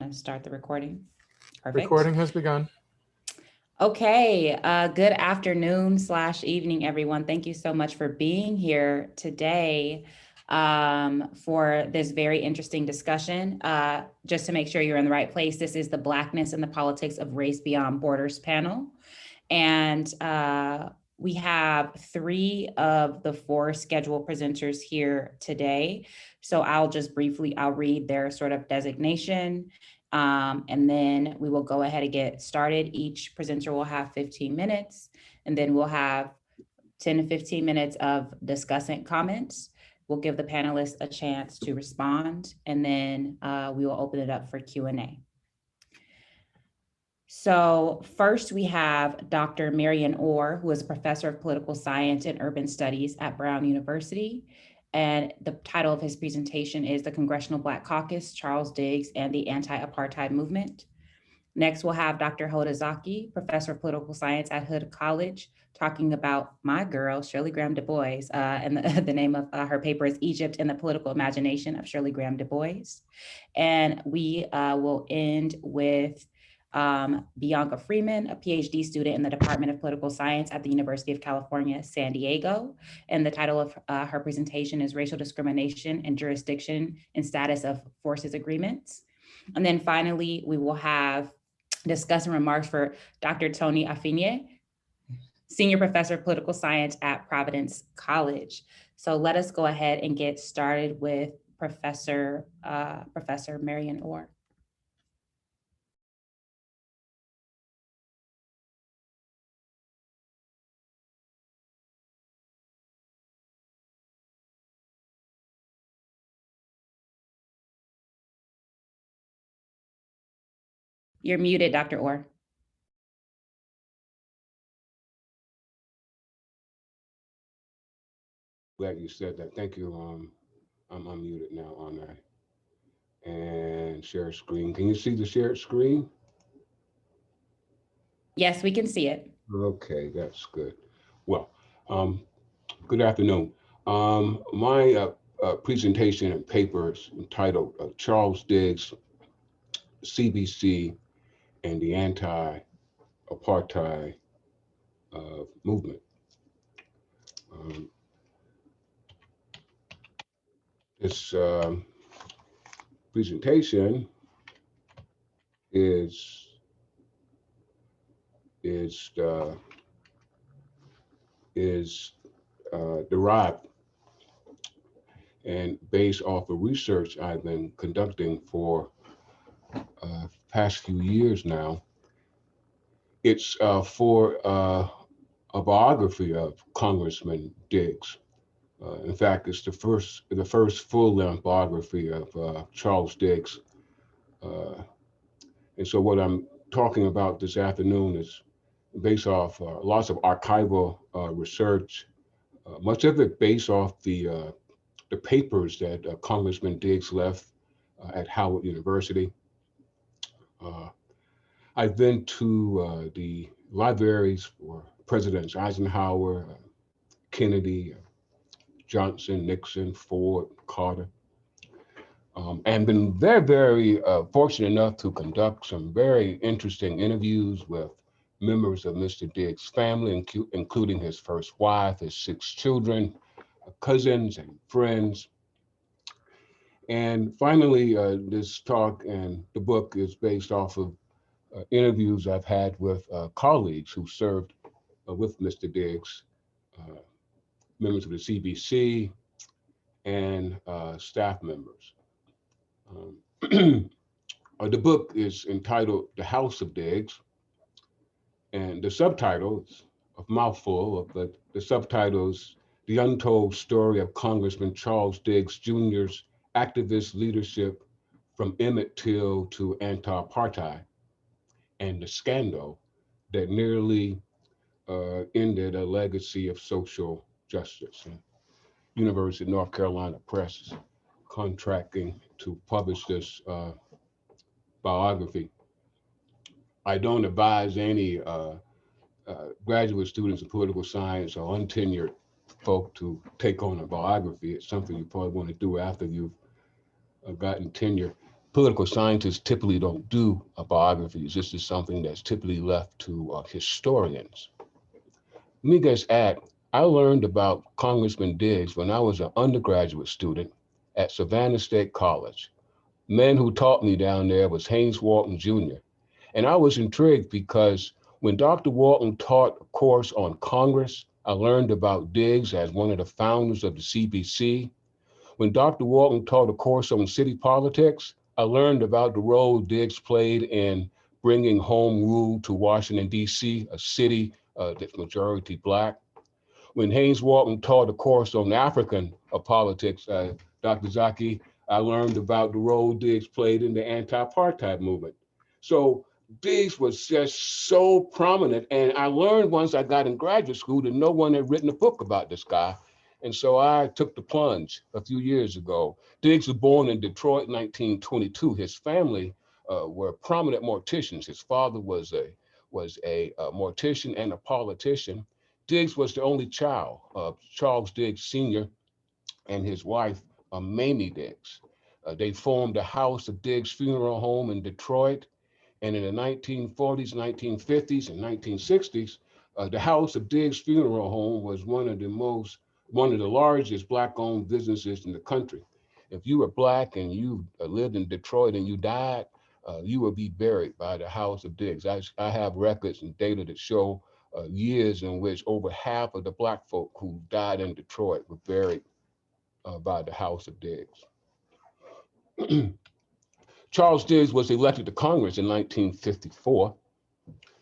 Start the recording. Perfect. Recording has begun. Okay, good afternoon / evening, everyone. Thank you so much for being here today for this very interesting discussion. Just to make sure you're in the right place, this is the Blackness and the Politics of Race Beyond Borders panel. And we have 3 of the 4 scheduled presenters here today. So I'll read their sort of designation. And then we will go ahead and get started. Each presenter will have 15 minutes, and then we'll have 10 to 15 minutes of discussant comments. We'll give the panelists a chance to respond, and then we will open it up for Q&A. So first we have Dr. Marion Orr, who is a professor of political science and urban studies at Brown University. And the title of his presentation is The Congressional Black Caucus, Charles Diggs and the Anti-Apartheid Movement. Next, we'll have Dr. Hoda Zaki, professor of political science at Hood College, talking about my girl, Shirley Graham Du Bois. And the name of her paper is Egypt and the Political Imagination of Shirley Graham Du Bois. And we will end with Bianca Freeman, a PhD student in the Department of Political Science at the University of California, San Diego. And the title of her presentation is Racial Discrimination and Jurisdiction and Status of Forces Agreements. And then finally, we will have discussion remarks for Dr. Tony Afinye, Senior Professor of Political Science at Providence College. So let us go ahead and get started with Professor Marion Orr. You're muted, Dr. Orr. Glad you said that. Thank you. I'm unmuted now, aren't I? And share screen. Can you see the shared screen? Yes, we can see it. Okay, that's good. Well, good afternoon. My presentation and paper is entitled Charles Diggs, CBC, and the Anti-Apartheid Movement. This presentation is derived and based off of research I've been conducting for past few years now. It's for a biography of Congressman Diggs. In fact, it's the first full-length biography of Charles Diggs. And so what I'm talking about this afternoon is based off lots of archival research, much of it based off the papers that Congressman Diggs left at Howard University. I've been to the libraries for Presidents Eisenhower, Kennedy, Johnson, Nixon, Ford, Carter, and been very fortunate enough to conduct some very interesting interviews with members of Mr. Diggs' family, including his first wife, his 6 children, cousins and friends. And finally, this talk and the book is based off of interviews I've had with colleagues who served with Mr. Diggs, members of the CBC and staff members. The book is entitled The House of Diggs, and the subtitle is a mouthful, but the subtitle is The Untold Story of Congressman Charles Diggs Jr.'s Activist Leadership from Emmett Till to Anti-Apartheid, and the Scandal that nearly ended a legacy of social justice. And University of North Carolina Press is contracting to publish this biography. I don't advise any graduate students in political science or untenured folk to take on a biography. It's something you probably want to do after you've gotten tenure. Political scientists typically don't do biographies. This is something that's typically left to historians. Let me just add, I learned about Congressman Diggs when I was an undergraduate student at Savannah State College. Man who taught me down there was Haynes Walton Jr. And I was intrigued because when Dr. Walton taught a course on Congress, I learned about Diggs as one of the founders of the CBC. When Dr. Walton taught a course on city politics, I learned about the role Diggs played in bringing home rule to Washington, D.C., a city that's majority Black. When Haynes Walton taught a course on African politics, Dr. Zaki, I learned about the role Diggs played in the anti-apartheid movement. So Diggs was just so prominent. And I learned once I got in graduate school that no one had written a book about this guy. And so I took the plunge a few years ago. Diggs was born in Detroit in 1922. His family were prominent morticians. His father was a mortician and a politician. Diggs was the only child of Charles Diggs Sr. and his wife, Mamie Diggs. They formed the House of Diggs Funeral Home in Detroit. And in the 1940s, 1950s, and 1960s, the House of Diggs Funeral Home was one of the largest Black-owned businesses in the country. If you were Black and you lived in Detroit and you died, you would be buried by the House of Diggs. I have records and data that show years in which over half of the Black folk who died in Detroit were buried by the House of Diggs. Charles Diggs was elected to Congress in 1954.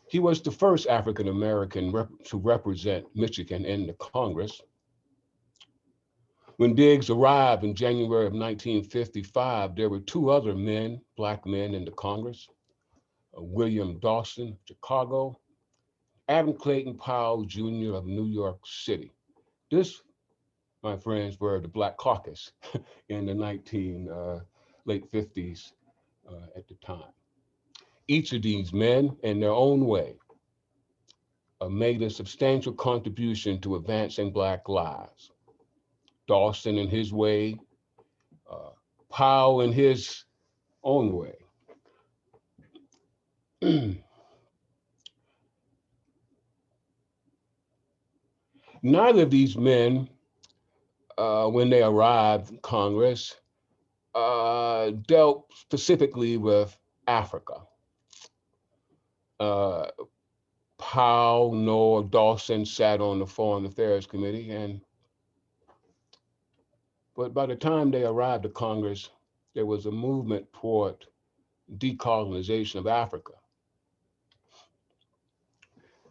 He was the first African American to represent Michigan in the Congress. When Diggs arrived in January of 1955, there were two other men, Black men in the Congress, William Dawson of Chicago, Adam Clayton Powell Jr. of New York City. This, my friends, were the Black Caucus in the late 50s at the time. Each of these men, in their own way, made a substantial contribution to advancing Black lives. Dawson in his way, uh, Powell in his own way. Neither of these men, when they arrived in Congress, dealt specifically with Africa. Uh, Powell nor Dawson sat on the Foreign Affairs Committee, but by the time they arrived at Congress, there was a movement toward decolonization of Africa.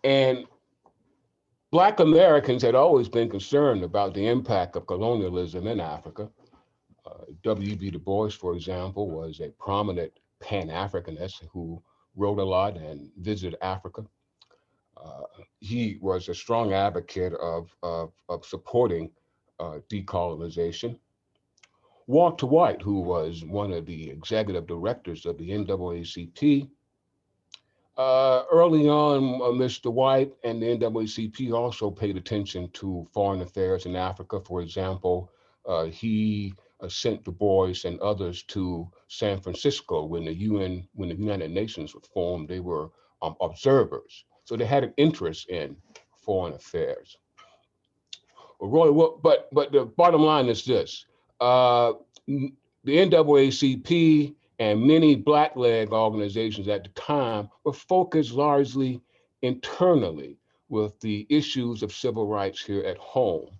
And Black Americans had always been concerned about the impact of colonialism in Africa. W.B. Du Bois, for example, was a prominent Pan-Africanist who wrote a lot and visited Africa. He was a strong advocate of supporting decolonization. Walter White, who was one of the executive directors of the NAACP, early on, Mr. White and the NAACP also paid attention to foreign affairs in Africa. For example, he sent Du Bois and others to San Francisco when the United Nations was formed. They were observers, so they had an interest in foreign affairs. But the bottom line is this: the NAACP and many Black-led organizations at the time were focused largely internally with the issues of civil rights here at home.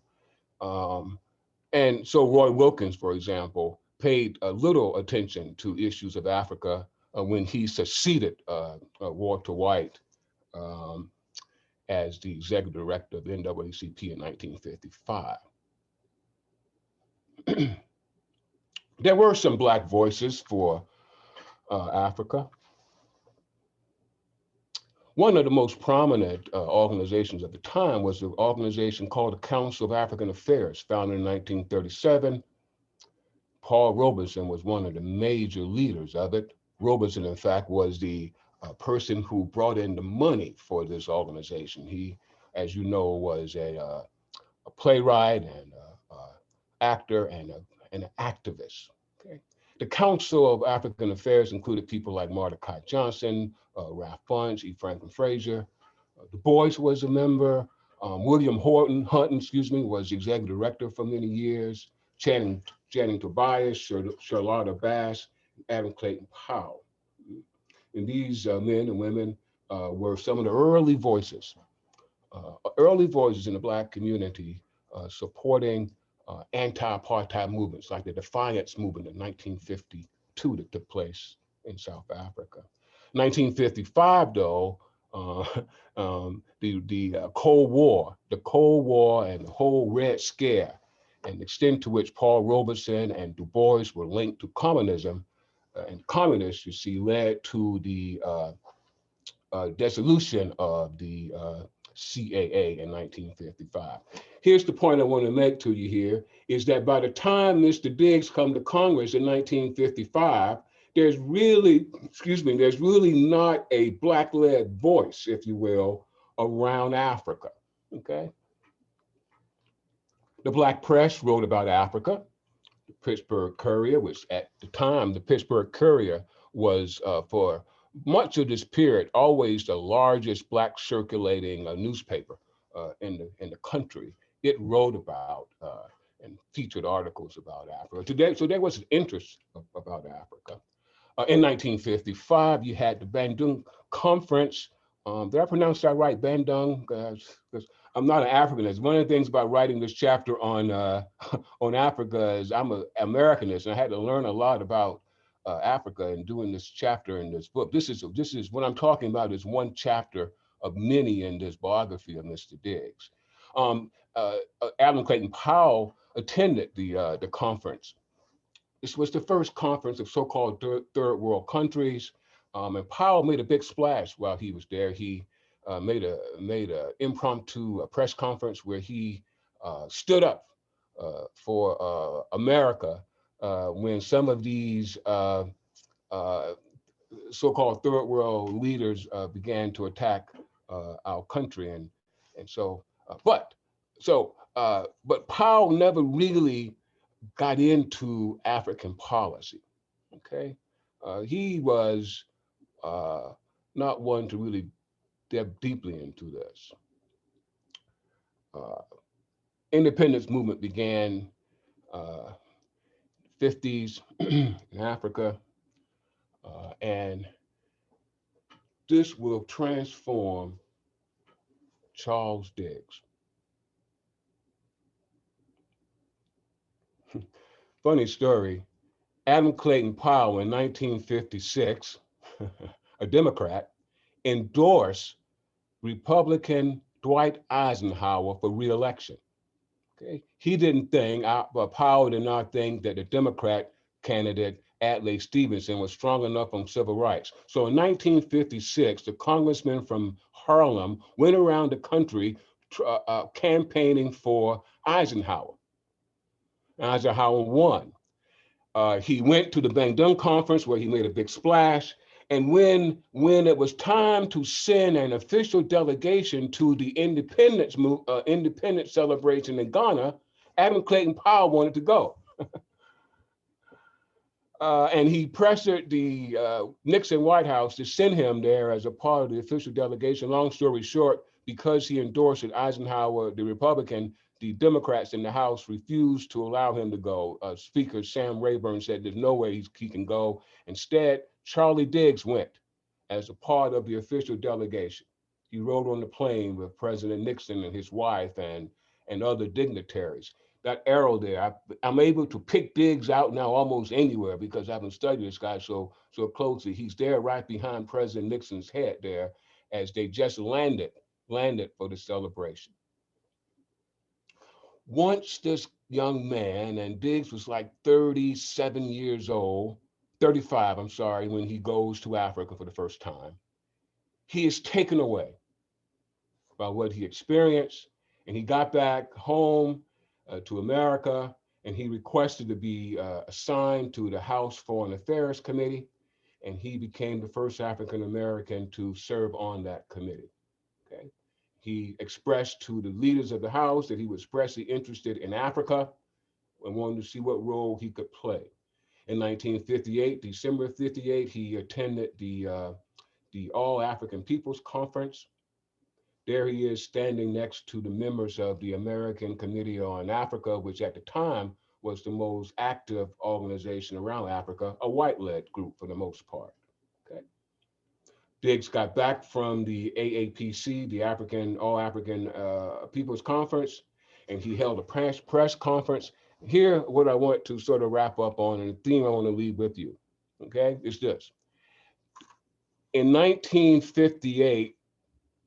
And so Roy Wilkins, for example, paid little attention to issues of Africa when he succeeded Walter White um, as the executive director of the NAACP in 1955. There were some Black voices for Africa. One of the most prominent organizations at the time was the organization called the Council of African Affairs, founded in 1937. Paul Robeson was one of the major leaders of it. Robeson, in fact, was the person who brought in the money for this organization. He, as you know, was a playwright and actor and an activist. Okay? The Council of African Affairs included people like Mordecai Johnson, Ralph Bunche, E. Franklin Frazier. Du Bois was a member. William Hunton, was the executive director for many years. Channing Tobias, Charlotta Bass, Adam Clayton Powell. And these men and women were some of the early voices in the Black community supporting anti-apartheid movements like the Defiance Movement in 1952 that took place in South Africa. 1955, though, the Cold War and the whole Red Scare, and the extent to which Paul Robeson and Du Bois were linked to communism, and communists, you see, led to the dissolution of the CAA in 1955. Here's the point I want to make to you here, is that by the time Mr. Diggs come to Congress in 1955, there's really not a Black-led voice, if you will, around Africa, okay? The Black press wrote about Africa. The Pittsburgh Courier, which at the time, the Pittsburgh Courier was for much of this period always the largest Black circulating newspaper in the country. It wrote about and featured articles about Africa. So there was an interest about Africa. In 1955, you had the Bandung Conference. Did I pronounce that right, Bandung? Because I'm not an Africanist. One of the things about writing this chapter on on Africa is I'm an Americanist, and I had to learn a lot about Africa and doing this chapter in this book. This is what I'm talking about is one chapter of many in this biography of Mr. Diggs. Adam Clayton Powell attended the conference. This was the first conference of so-called third world countries, and Powell made a big splash while he was there. He made a impromptu press conference where he stood up for America when some of these so-called third world leaders began to attack our country, and so but Powell never really got into African policy. Okay, he was not one to really delve deeply into this. Independence movement began 50s in Africa, and this will transform Charles Diggs. Funny story, Adam Clayton Powell in 1956, a Democrat, endorsed Republican Dwight Eisenhower for re-election. Okay, he didn't think, Powell did not think that the Democrat candidate Adlai Stevenson was strong enough on civil rights. So in 1956, the congressman from Harlem went around the country campaigning for Eisenhower. Eisenhower won. He went to the Bandung Conference where he made a big splash. And when it was time to send an official delegation to the independence celebration in Ghana, Adam Clayton Powell wanted to go. And he pressured the Nixon White House to send him there as a part of the official delegation. Long story short, because he endorsed Eisenhower, the Republican, the Democrats in the House refused to allow him to go. Speaker Sam Rayburn said there's no way he can go. Instead, Charlie Diggs went as a part of the official delegation. He rode on the plane with President Nixon and his wife and other dignitaries. That arrow there, I'm able to pick Diggs out now almost anywhere because I haven't studied this guy so closely. He's there right behind President Nixon's head there as they just landed for the celebration. Once this young man, and Diggs was like 37 years old, 35, I'm sorry, when he goes to Africa for the first time, he is taken away by what he experienced, and he got back home to America, and he requested to be assigned to the House Foreign Affairs Committee, and he became the first African American to serve on that committee. Okay, he expressed to the leaders of the House that he was especially interested in Africa and wanted to see what role he could play. In 1958, December 58, he attended the All African Peoples Conference. There he is standing next to the members of the American Committee on Africa, which at the time was the most active organization around Africa, a white-led group for the most part. Okay. Diggs got back from the AAPC, the All African Peoples Conference, and he held a press conference. Here, what I want to sort of wrap up on, and the theme I want to leave with you, okay, is this. In 1958,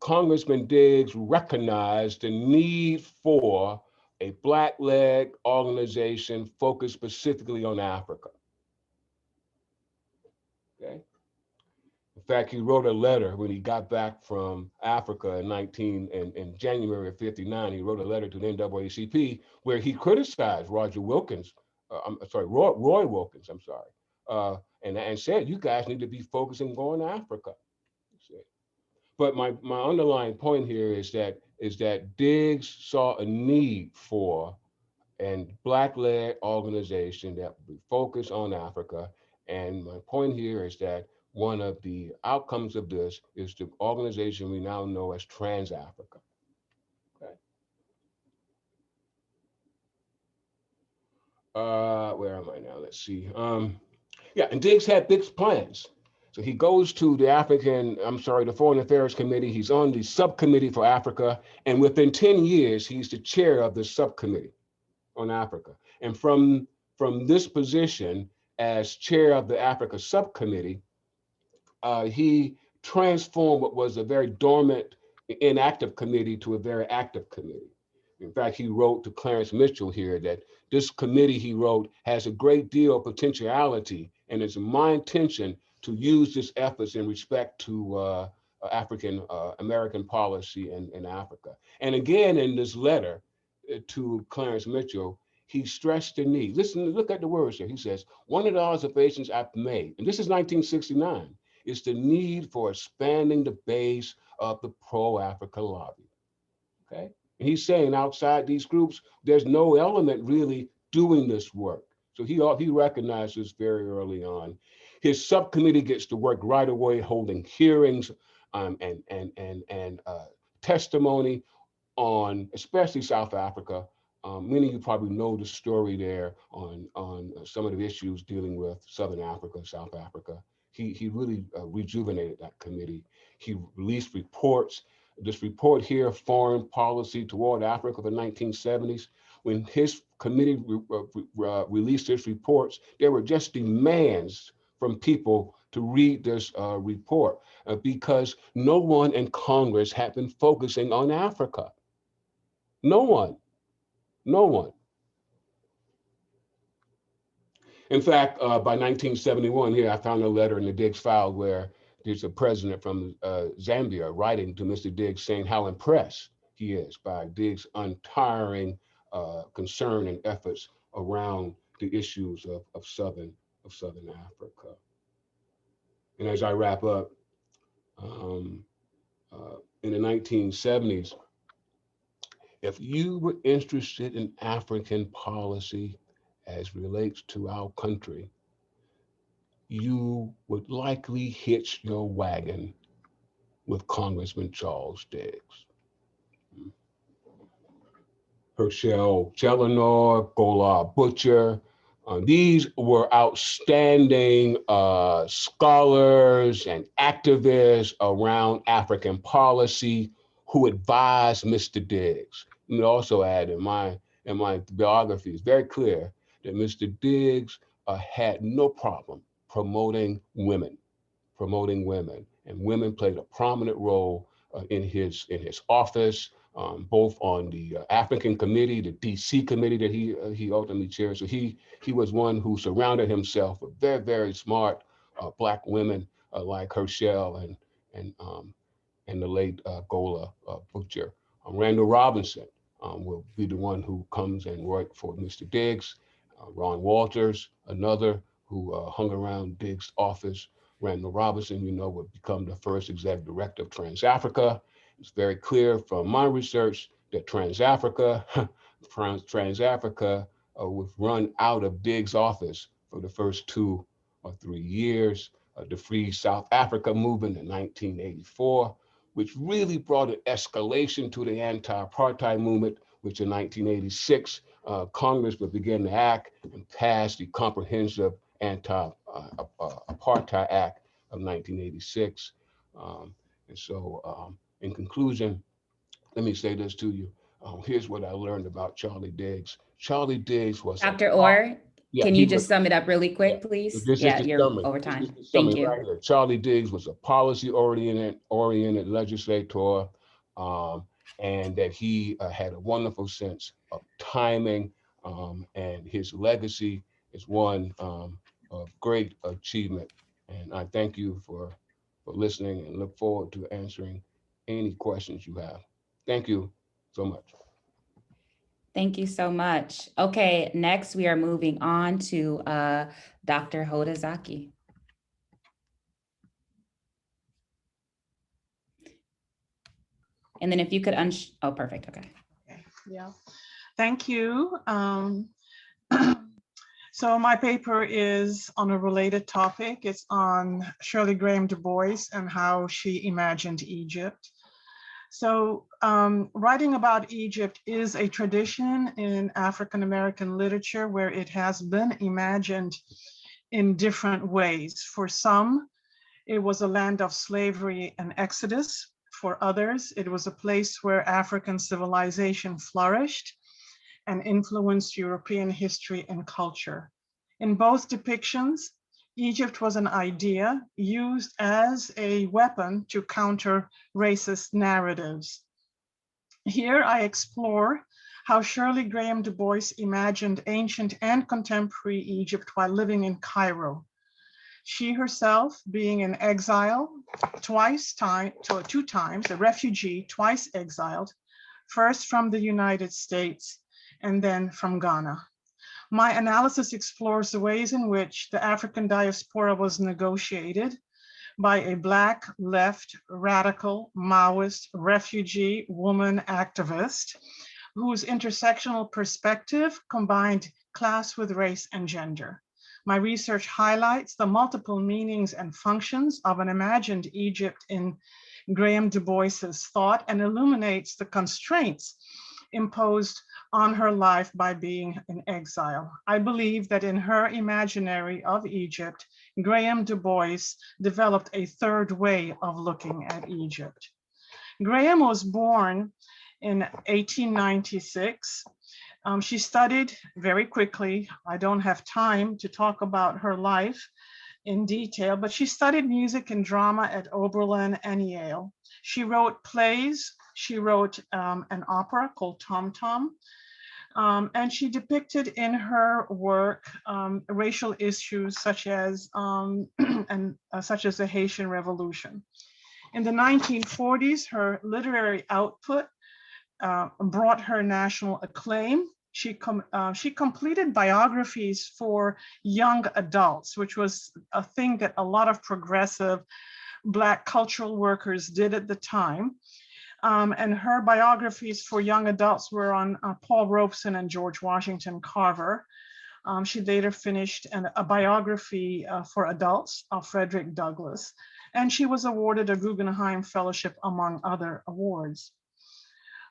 Congressman Diggs recognized the need for a Black-led organization focused specifically on Africa. Okay. In fact, he wrote a letter when he got back from Africa in January of '59. He wrote a letter to the NAACP where he criticized Roger Wilkins, Roy Wilkins, and said, you guys need to be focusing on going to Africa. But my underlying point here is that Diggs saw a need for a Black-led organization that would be focused on Africa. And my point here is that one of the outcomes of this is the organization we now know as Trans-Africa. Okay. Where am I now? Let's see. And Diggs had big plans. So he goes to the Foreign Affairs Committee. He's on the subcommittee for Africa. And within 10 years, he's the chair of the subcommittee on Africa. And from this position as chair of the Africa subcommittee, he transformed what was a very dormant, inactive committee to a very active committee. In fact, he wrote to Clarence Mitchell here that this committee, he wrote, has a great deal of potentiality, and it's my intention to use this efforts in respect to African American policy in Africa. And again, in this letter to Clarence Mitchell, he stressed the need. Listen, look at the words here. He says, one of the observations I've made, and this is 1969, is the need for expanding the base of the pro-Africa lobby. Okay? And he's saying outside these groups, there's no element really doing this work. So he recognizes very early on. His subcommittee gets to work right away, holding hearings and testimony on especially South Africa. Many of you probably know the story there on some of the issues dealing with Southern Africa, South Africa. He really rejuvenated that committee. He released reports. This report here, Foreign Policy Toward Africa of the 1970s, when his committee released his reports, there were just demands from people to read this report because no one in Congress had been focusing on Africa. No one. In fact, by 1971, here I found a letter in the Diggs file where there's a president from Zambia writing to Mr. Diggs saying how impressed he is by Diggs' untiring concern and efforts around the issues of Southern Africa. And as I wrap up, in the 1970s, if you were interested in African policy as relates to our country, you would likely hitch your wagon with Congressman Charles Diggs. Herschel Chellenor, Gola Butcher, these were outstanding scholars and activists around African policy who advised Mr. Diggs. Let me also add in my biography, it's very clear that Mr. Diggs had no problem promoting women, and women played a prominent role in his office, both on the African committee, the DC committee that he ultimately chaired. So he was one who surrounded himself with very, very smart Black women like Herschel and the late Gola Butcher. Randall Robinson will be the one who comes and worked for Mr. Diggs. Ron Walters, another who hung around Diggs' office. Randall Robinson, would become the first executive director of Trans-Africa. It's very clear from my research that Trans-Africa was run out of Diggs' office for the first 2 or 3 years. The Free South Africa movement in 1984, which really brought an escalation to the anti-apartheid movement, which in 1986, Congress would begin to act and pass the Comprehensive Anti-Apartheid Act of 1986. And so in conclusion, let me say this to you. Here's what I learned about Charlie Diggs. Charlie Diggs was a, Dr. Orr, yeah, can he you was, just sum it up really yeah. quick, So please? this is Yeah, the you're summary. over This is time. the Thank summary you. right here. Charlie Diggs was a policy-oriented legislator, um, and that he had a wonderful sense of timing, and his legacy is one of great achievement. And I thank you for listening and look forward to answering any questions you have. Thank you so much. Thank you so much. Okay, next we are moving on to Dr. Hoda Zaki. And then if you could oh, perfect, okay. Okay, yeah, thank you. So my paper is on a related topic. It's on Shirley Graham Du Bois and how she imagined Egypt. So writing about Egypt is a tradition in African-American literature where it has been imagined in different ways. For some, it was a land of slavery and exodus. For others, it was a place where African civilization flourished and influenced European history and culture. In both depictions, Egypt was an idea used as a weapon to counter racist narratives. Here I explore how Shirley Graham Du Bois imagined ancient and contemporary Egypt while living in Cairo. She herself being in exile two times, a refugee, twice exiled, first from the United States and then from Ghana. My analysis explores the ways in which the African diaspora was negotiated by a Black left radical Maoist refugee woman activist whose intersectional perspective combined class with race and gender. My research highlights the multiple meanings and functions of an imagined Egypt in Graham Du Bois's thought and illuminates the constraints imposed on her life by being in exile. I believe that in her imaginary of Egypt, Graham Du Bois developed a third way of looking at Egypt. Graham was born in 1896. She studied very quickly. I don't have time to talk about her life in detail, but she studied music and drama at Oberlin and Yale. She wrote plays. She wrote an opera called Tom Tom. And she depicted in her work racial issues such as the Haitian Revolution. In the 1940s, her literary output brought her national acclaim. She completed biographies for young adults, which was a thing that a lot of progressive Black cultural workers did at the time. And her biographies for young adults were on Paul Robeson and George Washington Carver. She later finished a biography for adults of Frederick Douglass, and she was awarded a Guggenheim Fellowship, among other awards.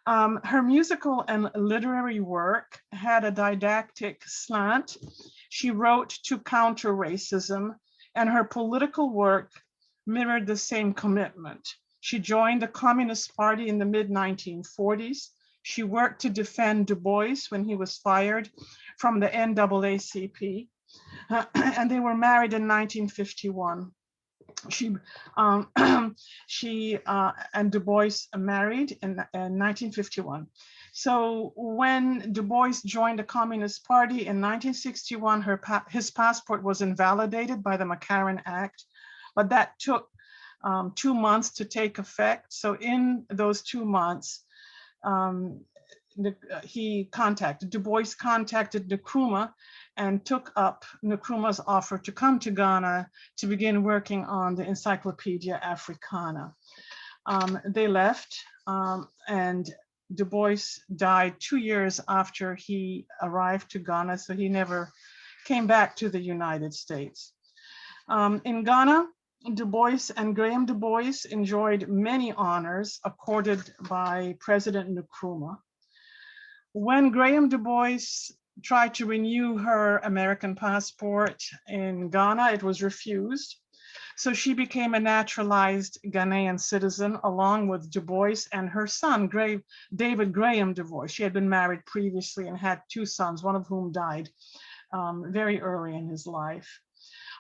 Her musical and literary work had a didactic slant. She wrote to counter racism, and her political work mirrored the same commitment. She joined the Communist Party in the mid-1940s. She worked to defend Du Bois when he was fired from the NAACP, and they were married in 1951. She and Du Bois married in 1951. So when Du Bois joined the Communist Party in 1961, his passport was invalidated by the McCarran Act, but that took 2 months to take effect. So in those 2 months, Du Bois contacted Nkrumah and took up Nkrumah's offer to come to Ghana to begin working on the Encyclopedia Africana. They left, and Du Bois died 2 years after he arrived to Ghana, so he never came back to the United States. In Ghana, Du Bois and Graham Du Bois enjoyed many honors accorded by President Nkrumah. When Graham Du Bois tried to renew her American passport in Ghana, it was refused. So she became a naturalized Ghanaian citizen along with Du Bois and her son, David Graham Du Bois. She had been married previously and had two sons, one of whom died very early in his life.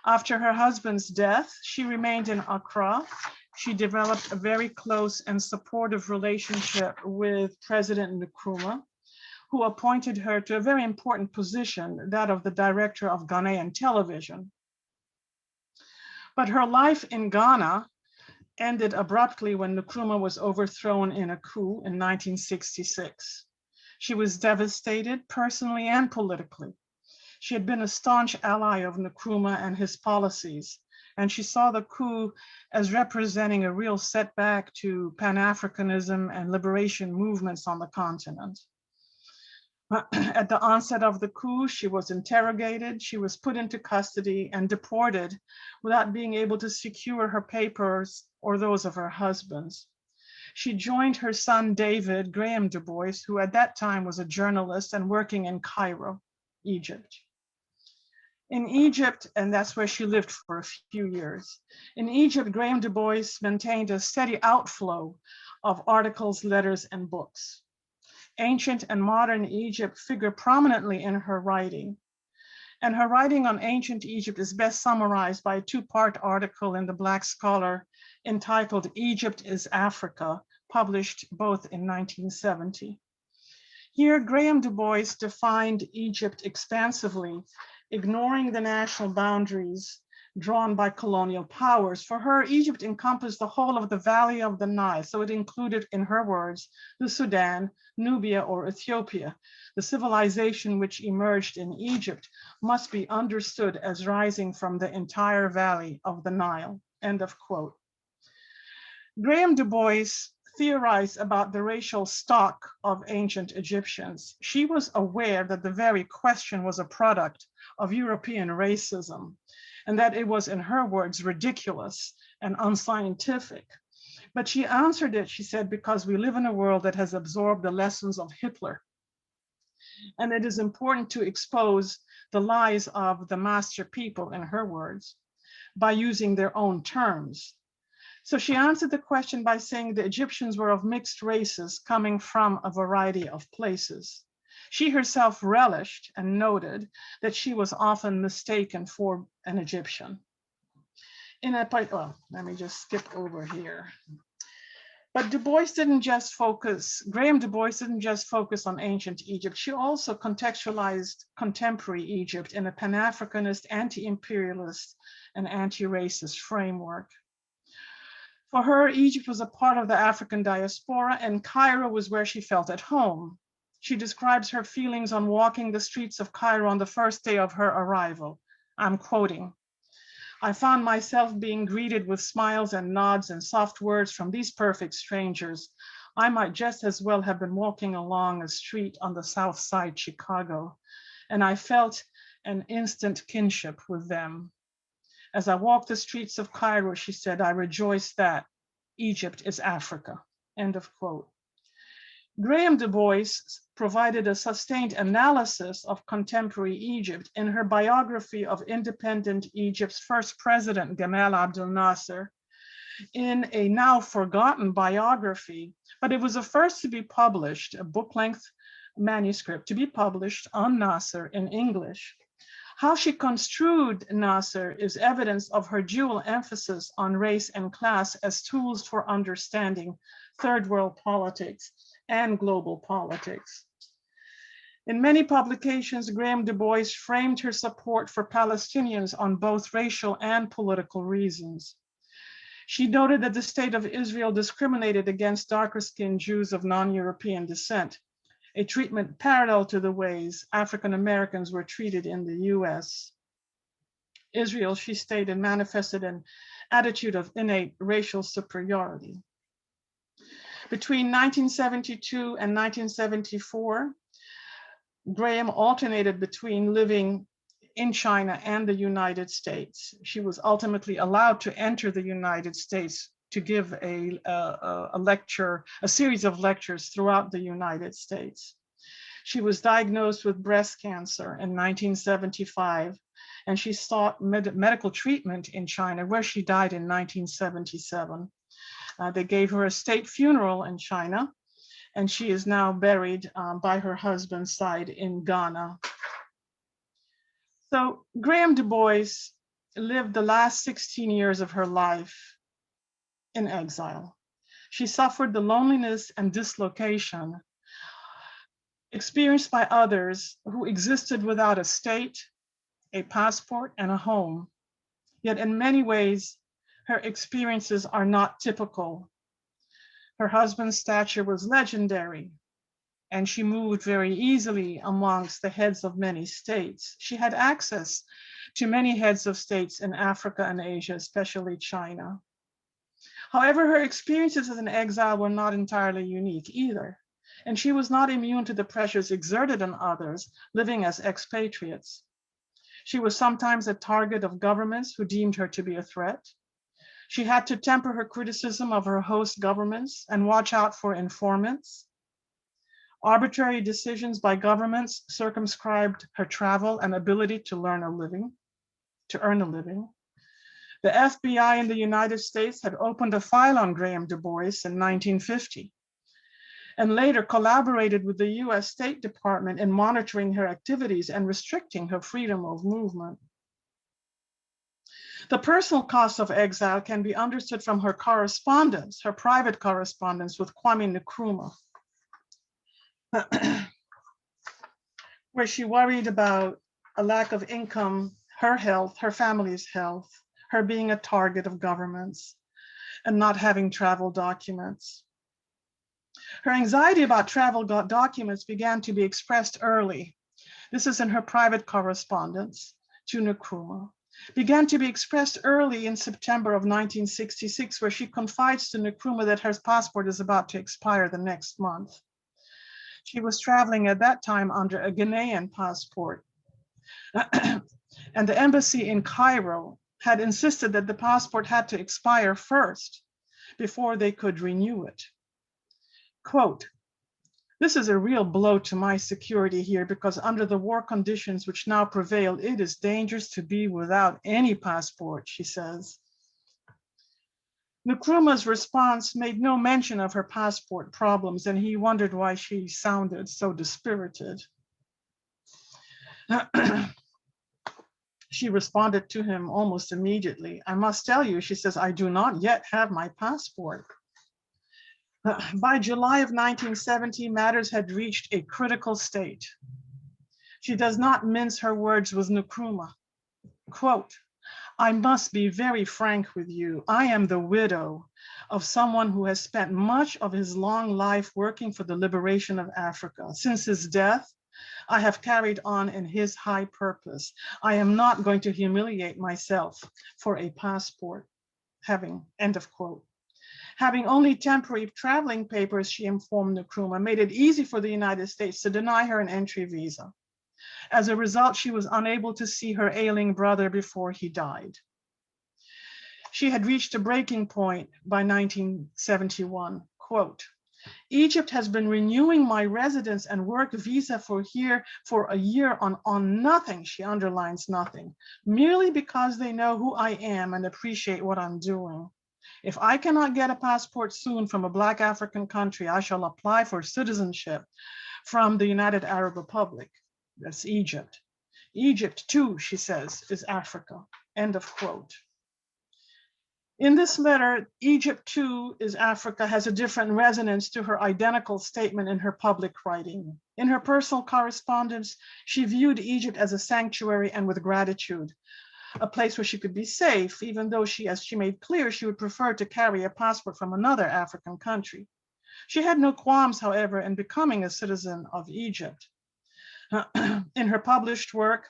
After her husband's death, she remained in Accra. She developed a very close and supportive relationship with President Nkrumah, who appointed her to a very important position, that of the director of Ghanaian television. But her life in Ghana ended abruptly when Nkrumah was overthrown in a coup in 1966. She was devastated personally and politically. She had been a staunch ally of Nkrumah and his policies, and she saw the coup as representing a real setback to Pan-Africanism and liberation movements on the continent. At the onset of the coup, she was interrogated, she was put into custody and deported without being able to secure her papers or those of her husband's. She joined her son, David Graham Du Bois, who at that time was a journalist and working in Cairo, Egypt. In Egypt, and that's where she lived for a few years. In Egypt, Graham Du Bois maintained a steady outflow of articles, letters, and books. Ancient and modern Egypt figure prominently in her writing. And her writing on ancient Egypt is best summarized by a two-part article in the Black Scholar entitled Egypt is Africa, published both in 1970. Here, Graham Du Bois defined Egypt expansively, ignoring the national boundaries drawn by colonial powers. For her, Egypt encompassed the whole of the valley of the Nile. So it included, in her words, the Sudan, Nubia, or Ethiopia. The civilization which emerged in Egypt must be understood as rising from the entire valley of the Nile, end of quote. Graham Du Bois theorized about the racial stock of ancient Egyptians. She was aware that the very question was a product of European racism, and that it was, in her words, ridiculous and unscientific. But she answered it, she said, because we live in a world that has absorbed the lessons of Hitler. And it is important to expose the lies of the master people, in her words, by using their own terms. So she answered the question by saying the Egyptians were of mixed races coming from a variety of places. She herself relished and noted that she was often mistaken for an Egyptian. Let me just skip over here. But Graham Du Bois didn't just focus on ancient Egypt. She also contextualized contemporary Egypt in a Pan-Africanist, anti-imperialist, and anti-racist framework. For her, Egypt was a part of the African diaspora, and Cairo was where she felt at home. She describes her feelings on walking the streets of Cairo on the first day of her arrival. I'm quoting, "I found myself being greeted with smiles and nods and soft words from these perfect strangers. I might just as well have been walking along a street on the South Side, Chicago, and I felt an instant kinship with them. As I walked the streets of Cairo," she said, "I rejoiced that Egypt is Africa," end of quote. Graham Du Bois provided a sustained analysis of contemporary Egypt in her biography of independent Egypt's first president, Gamal Abdel Nasser, in a now forgotten biography, but it was the first to be published, a book-length manuscript to be published on Nasser in English. How she construed Nasser is evidence of her dual emphasis on race and class as tools for understanding third world politics and global politics. In many publications, Graham Du Bois framed her support for Palestinians on both racial and political reasons. She noted that the state of Israel discriminated against darker-skinned Jews of non-European descent, a treatment parallel to the ways African Americans were treated in the US. Israel, she stated, manifested an attitude of innate racial superiority. Between 1972 and 1974, Graham alternated between living in China and the United States. She was ultimately allowed to enter the United States to give a lecture, a series of lectures throughout the United States. She was diagnosed with breast cancer in 1975, and she sought medical treatment in China, where she died in 1977. They gave her a state funeral in China, and she is now buried by her husband's side in Ghana. So Graham Du Bois lived the last 16 years of her life in exile. She suffered the loneliness and dislocation experienced by others who existed without a state, a passport, and a home. Yet in many ways, her experiences are not typical. Her husband's stature was legendary, and she moved very easily amongst the heads of many states. She had access to many heads of states in Africa and Asia, especially China. However, her experiences as an exile were not entirely unique either, and she was not immune to the pressures exerted on others living as expatriates. She was sometimes a target of governments who deemed her to be a threat. She had to temper her criticism of her host governments and watch out for informants. Arbitrary decisions by governments circumscribed her travel and ability to earn a living. The FBI in the United States had opened a file on Graham Du Bois in 1950, and later collaborated with the US State Department in monitoring her activities and restricting her freedom of movement. The personal cost of exile can be understood from her correspondence, her private correspondence with Kwame Nkrumah, where she worried about a lack of income, her health, her family's health, her being a target of governments, and not having travel documents. Her anxiety about travel documents began to be expressed early. This is in her private correspondence to Nkrumah. Began to be expressed early in September of 1966, where she confides to Nkrumah that her passport is about to expire the next month. She was traveling at that time under a Ghanaian passport. And the embassy in Cairo had insisted that the passport had to expire first before they could renew it. Quote, "This is a real blow to my security here because under the war conditions which now prevail, it is dangerous to be without any passport," she says. Nkrumah's response made no mention of her passport problems, and he wondered why she sounded so dispirited. She responded to him almost immediately. "I must tell you," she says, "I do not yet have my passport." By July of 1970, matters had reached a critical state. She does not mince her words with Nkrumah. Quote, "I must be very frank with you. I am the widow of someone who has spent much of his long life working for the liberation of Africa. Since his death, I have carried on in his high purpose. I am not going to humiliate myself for a passport." End of quote. Having only temporary traveling papers, she informed Nkrumah, made it easy for the United States to deny her an entry visa. As a result, she was unable to see her ailing brother before he died. She had reached a breaking point by 1971. Quote, "Egypt has been renewing my residence and work visa for a year on nothing," she underlines nothing, "merely because they know who I am and appreciate what I'm doing. If I cannot get a passport soon from a Black African country, I shall apply for citizenship from the United Arab Republic." That's Egypt. "Egypt too," she says, "is Africa." End of quote. In this letter, "Egypt too is Africa" has a different resonance to her identical statement in her public writing. In her personal correspondence, she viewed Egypt as a sanctuary and with gratitude, a place where she could be safe, even though as she made clear, she would prefer to carry a passport from another African country. She had no qualms, however, in becoming a citizen of Egypt. In her published work,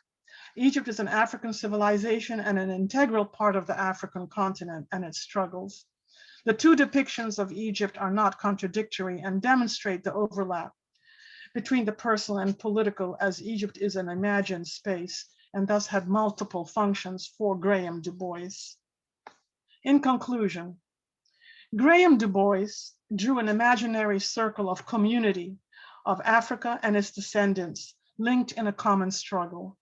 Egypt is an African civilization and an integral part of the African continent and its struggles. The two depictions of Egypt are not contradictory and demonstrate the overlap between the personal and political, as Egypt is an imagined space and thus had multiple functions for Graham Du Bois. In conclusion, Graham Du Bois drew an imaginary circle of community of Africa and its descendants linked in a common struggle.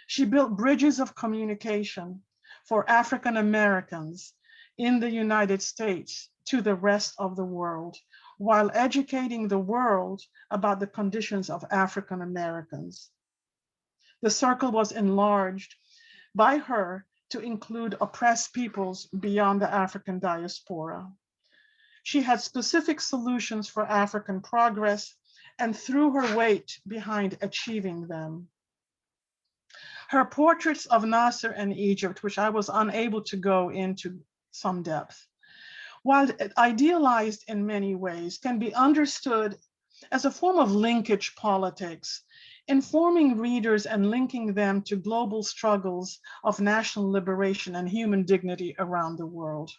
She built bridges of communication for African Americans in the United States to the rest of the world, while educating the world about the conditions of African Americans. The circle was enlarged by her to include oppressed peoples beyond the African diaspora. She had specific solutions for African progress and threw her weight behind achieving them. Her portraits of Nasser and Egypt, which I was unable to go into some depth, while idealized in many ways, can be understood as a form of linkage politics, informing readers and linking them to global struggles of national liberation and human dignity around the world.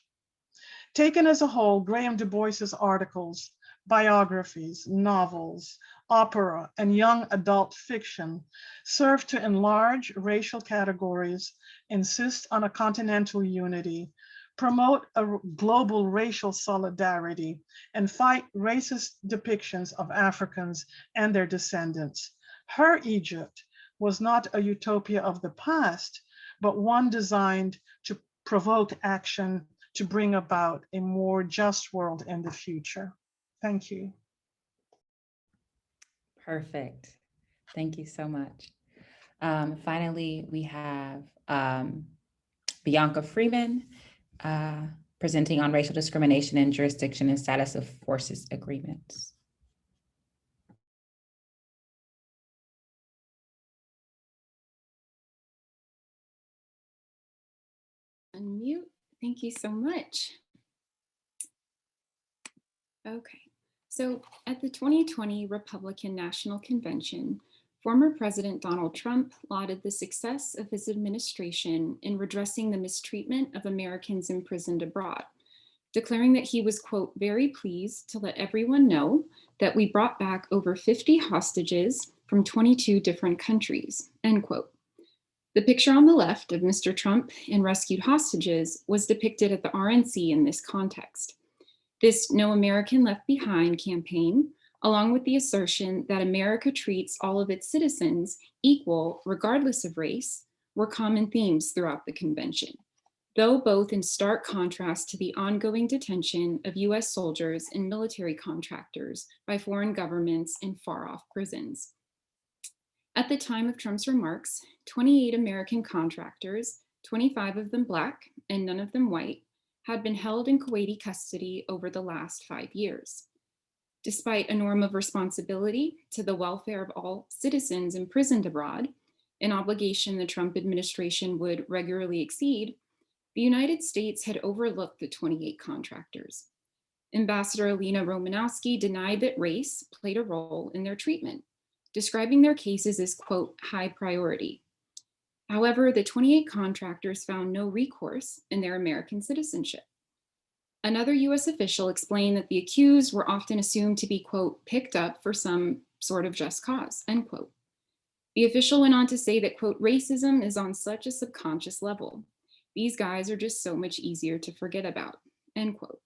Taken as a whole, Graham Du Bois's articles, biographies, novels, opera, and young adult fiction serve to enlarge racial categories, insist on a continental unity, promote a global racial solidarity, and fight racist depictions of Africans and their descendants. Her Egypt was not a utopia of the past, but one designed to provoke action to bring about a more just world in the future. Thank you. Perfect. Thank you so much. Finally, we have Bianca Freeman presenting on racial discrimination in jurisdiction and status of forces agreements. Unmute. Thank you so much. Okay, so at the 2020 Republican National Convention, former President Donald Trump lauded the success of his administration in redressing the mistreatment of Americans imprisoned abroad, declaring that he was, quote, very pleased to let everyone know that we brought back over 50 hostages from 22 different countries, end quote. The picture on the left of Mr. Trump and rescued hostages was depicted at the RNC in this context. This No American Left Behind campaign, along with the assertion that America treats all of its citizens equal regardless of race, were common themes throughout the convention, though both in stark contrast to the ongoing detention of US soldiers and military contractors by foreign governments in far-off prisons. At the time of Trump's remarks, 28 American contractors, 25 of them Black and none of them white, had been held in Kuwaiti custody over the last 5 years. Despite a norm of responsibility to the welfare of all citizens imprisoned abroad, an obligation the Trump administration would regularly exceed, the United States had overlooked the 28 contractors. Ambassador Alina Romanowski denied that race played a role in their treatment, describing their cases as, quote, high priority. However, the 28 contractors found no recourse in their American citizenship. Another US official explained that the accused were often assumed to be, quote, picked up for some sort of just cause, end quote. The official went on to say that, quote, racism is on such a subconscious level. These guys are just so much easier to forget about, end quote.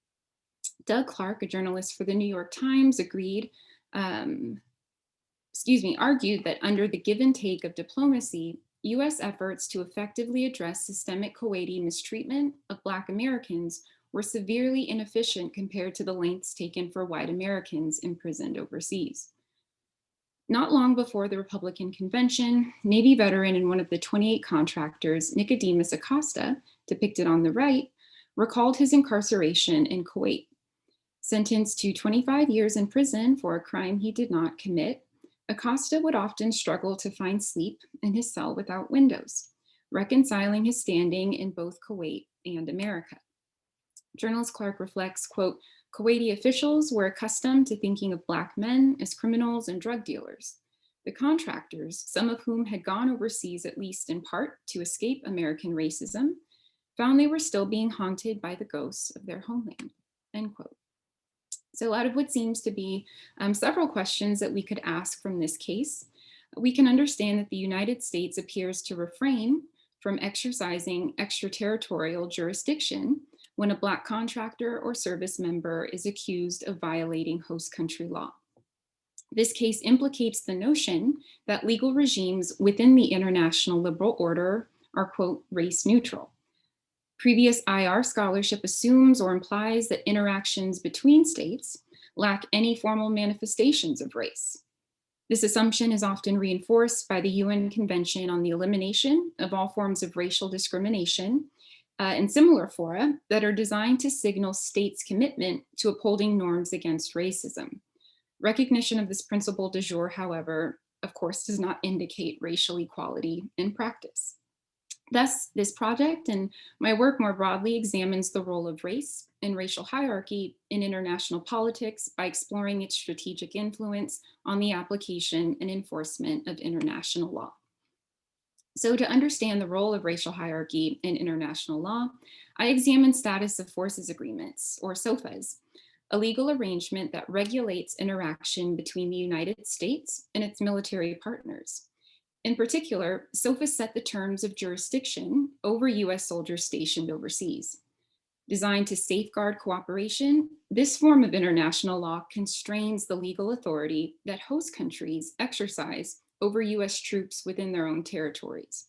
Doug Clark, a journalist for the New York Times, argued that under the give and take of diplomacy, US efforts to effectively address systemic Kuwaiti mistreatment of Black Americans were severely inefficient compared to the lengths taken for white Americans imprisoned overseas. Not long before the Republican convention, Navy veteran and one of the 28 contractors, Nicodemus Acosta, depicted on the right, recalled his incarceration in Kuwait. Sentenced to 25 years in prison for a crime he did not commit, Acosta would often struggle to find sleep in his cell without windows, reconciling his standing in both Kuwait and America. Journalist Clark reflects, quote, Kuwaiti officials were accustomed to thinking of Black men as criminals and drug dealers. The contractors, some of whom had gone overseas at least in part to escape American racism, found they were still being haunted by the ghosts of their homeland, end quote. So out of what seems to be several questions that we could ask from this case, we can understand that the United States appears to refrain from exercising extraterritorial jurisdiction when a Black contractor or service member is accused of violating host country law. This case implicates the notion that legal regimes within the international liberal order are, quote, race neutral. Previous IR scholarship assumes or implies that interactions between states lack any formal manifestations of race. This assumption is often reinforced by the UN Convention on the Elimination of All Forms of Racial Discrimination and similar fora that are designed to signal states' commitment to upholding norms against racism. Recognition of this principle de jure, however, of course, does not indicate racial equality in practice. Thus, this project and my work more broadly examines the role of race and racial hierarchy in international politics by exploring its strategic influence on the application and enforcement of international law. So to understand the role of racial hierarchy in international law, I examine status of forces agreements, or SOFAs, a legal arrangement that regulates interaction between the United States and its military partners. In particular, SOFAs set the terms of jurisdiction over US soldiers stationed overseas. Designed to safeguard cooperation, this form of international law constrains the legal authority that host countries exercise over US troops within their own territories.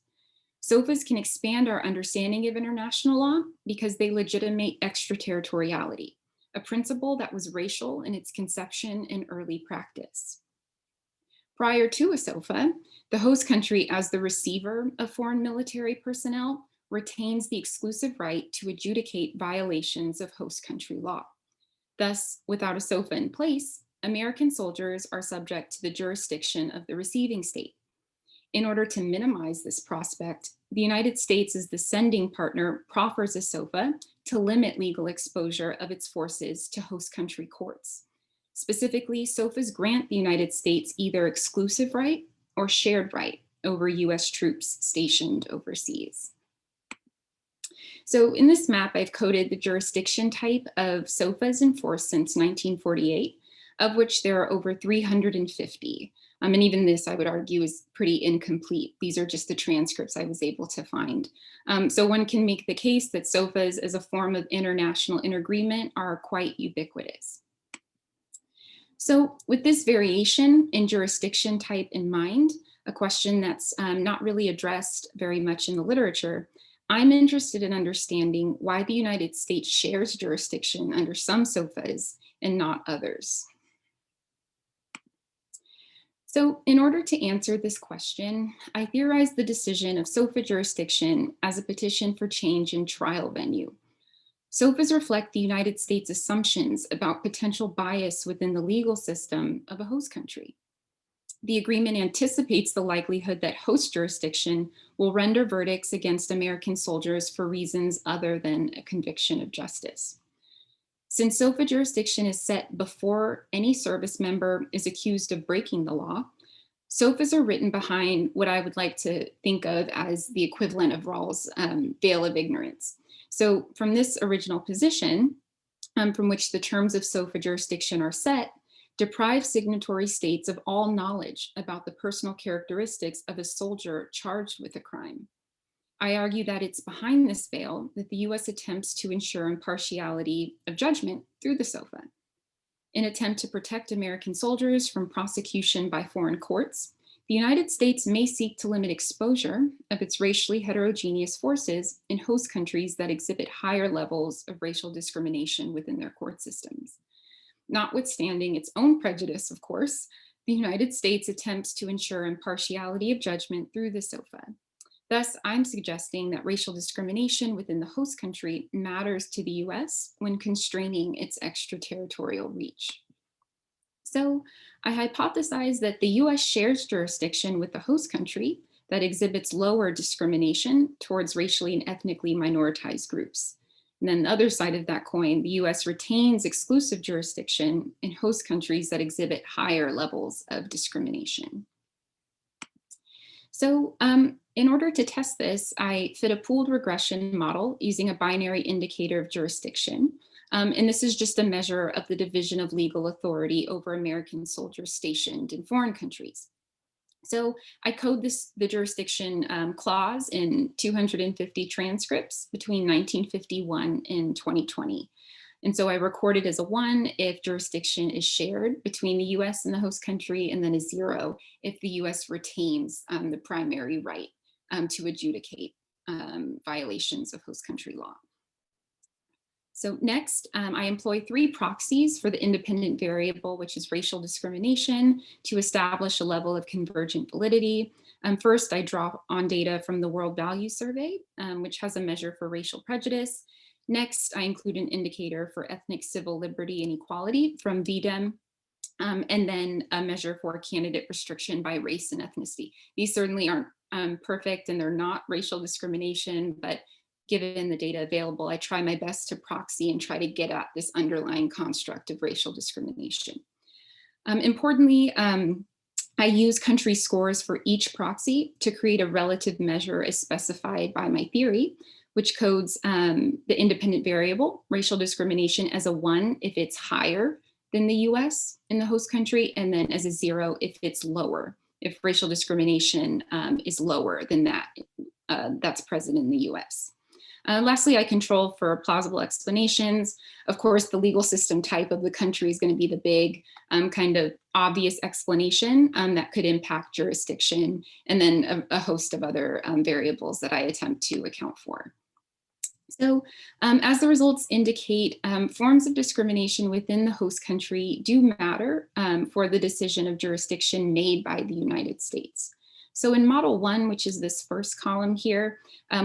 SOFAs can expand our understanding of international law because they legitimate extraterritoriality, a principle that was racial in its conception and early practice. Prior to a SOFA, the host country, as the receiver of foreign military personnel, retains the exclusive right to adjudicate violations of host country law. Thus, without a SOFA in place, American soldiers are subject to the jurisdiction of the receiving state. In order to minimize this prospect, the United States, as the sending partner, proffers a SOFA to limit legal exposure of its forces to host country courts. Specifically, SOFAs grant the United States either exclusive right or shared right over US troops stationed overseas. So in this map, I've coded the jurisdiction type of SOFAs in force since 1948, of which there are over 350. And even this, I would argue, is pretty incomplete. These are just the transcripts I was able to find. So one can make the case that SOFAs as a form of international interagreement are quite ubiquitous. So with this variation in jurisdiction type in mind, a question that's not really addressed very much in the literature, I'm interested in understanding why the United States shares jurisdiction under some SOFAs and not others. So in order to answer this question, I theorized the decision of SOFA jurisdiction as a petition for change in trial venue. SOFAs reflect the United States' assumptions about potential bias within the legal system of a host country. The agreement anticipates the likelihood that host jurisdiction will render verdicts against American soldiers for reasons other than a conviction of justice. Since SOFA jurisdiction is set before any service member is accused of breaking the law, SOFAs are written behind what I would like to think of as the equivalent of Rawls' veil of ignorance. So from this original position, from which the terms of SOFA jurisdiction are set, deprive signatory states of all knowledge about the personal characteristics of a soldier charged with a crime. I argue that it's behind this veil that the US attempts to ensure impartiality of judgment through the SOFA. In an attempt to protect American soldiers from prosecution by foreign courts, the United States may seek to limit exposure of its racially heterogeneous forces in host countries that exhibit higher levels of racial discrimination within their court systems. Notwithstanding its own prejudice, of course, the United States attempts to ensure impartiality of judgment through the SOFA. Thus, I'm suggesting that racial discrimination within the host country matters to the US when constraining its extraterritorial reach. So I hypothesize that the US shares jurisdiction with the host country that exhibits lower discrimination towards racially and ethnically minoritized groups. And then the other side of that coin, the US retains exclusive jurisdiction in host countries that exhibit higher levels of discrimination. So in order to test this, I fit a pooled regression model using a binary indicator of jurisdiction. And this is just a measure of the division of legal authority over American soldiers stationed in foreign countries. So I code the jurisdiction clause in 250 transcripts between 1951 and 2020. And so I record it as a 1 if jurisdiction is shared between the US and the host country, and then a 0 if the US retains the primary right to adjudicate violations of host country law. So next, I employ 3 proxies for the independent variable, which is racial discrimination, to establish a level of convergent validity. First, I draw on data from the World Values Survey, which has a measure for racial prejudice. Next, I include an indicator for ethnic, civil liberty, and equality from VDEM, and then a measure for candidate restriction by race and ethnicity. These certainly aren't perfect, and they're not racial discrimination, but given the data available, I try my best to proxy and try to get at this underlying construct of racial discrimination. Importantly, I use country scores for each proxy to create a relative measure as specified by my theory, which codes the independent variable, racial discrimination, as a 1 if it's higher than the US in the host country, and then as a 0 if it's lower, if racial discrimination is lower than that that's present in the US. Lastly, I control for plausible explanations. Of course, the legal system type of the country is going to be the big kind of obvious explanation that could impact jurisdiction, and then a host of other variables that I attempt to account for. So as the results indicate, forms of discrimination within the host country do matter for the decision of jurisdiction made by the United States. So in model 1, which is this first column here,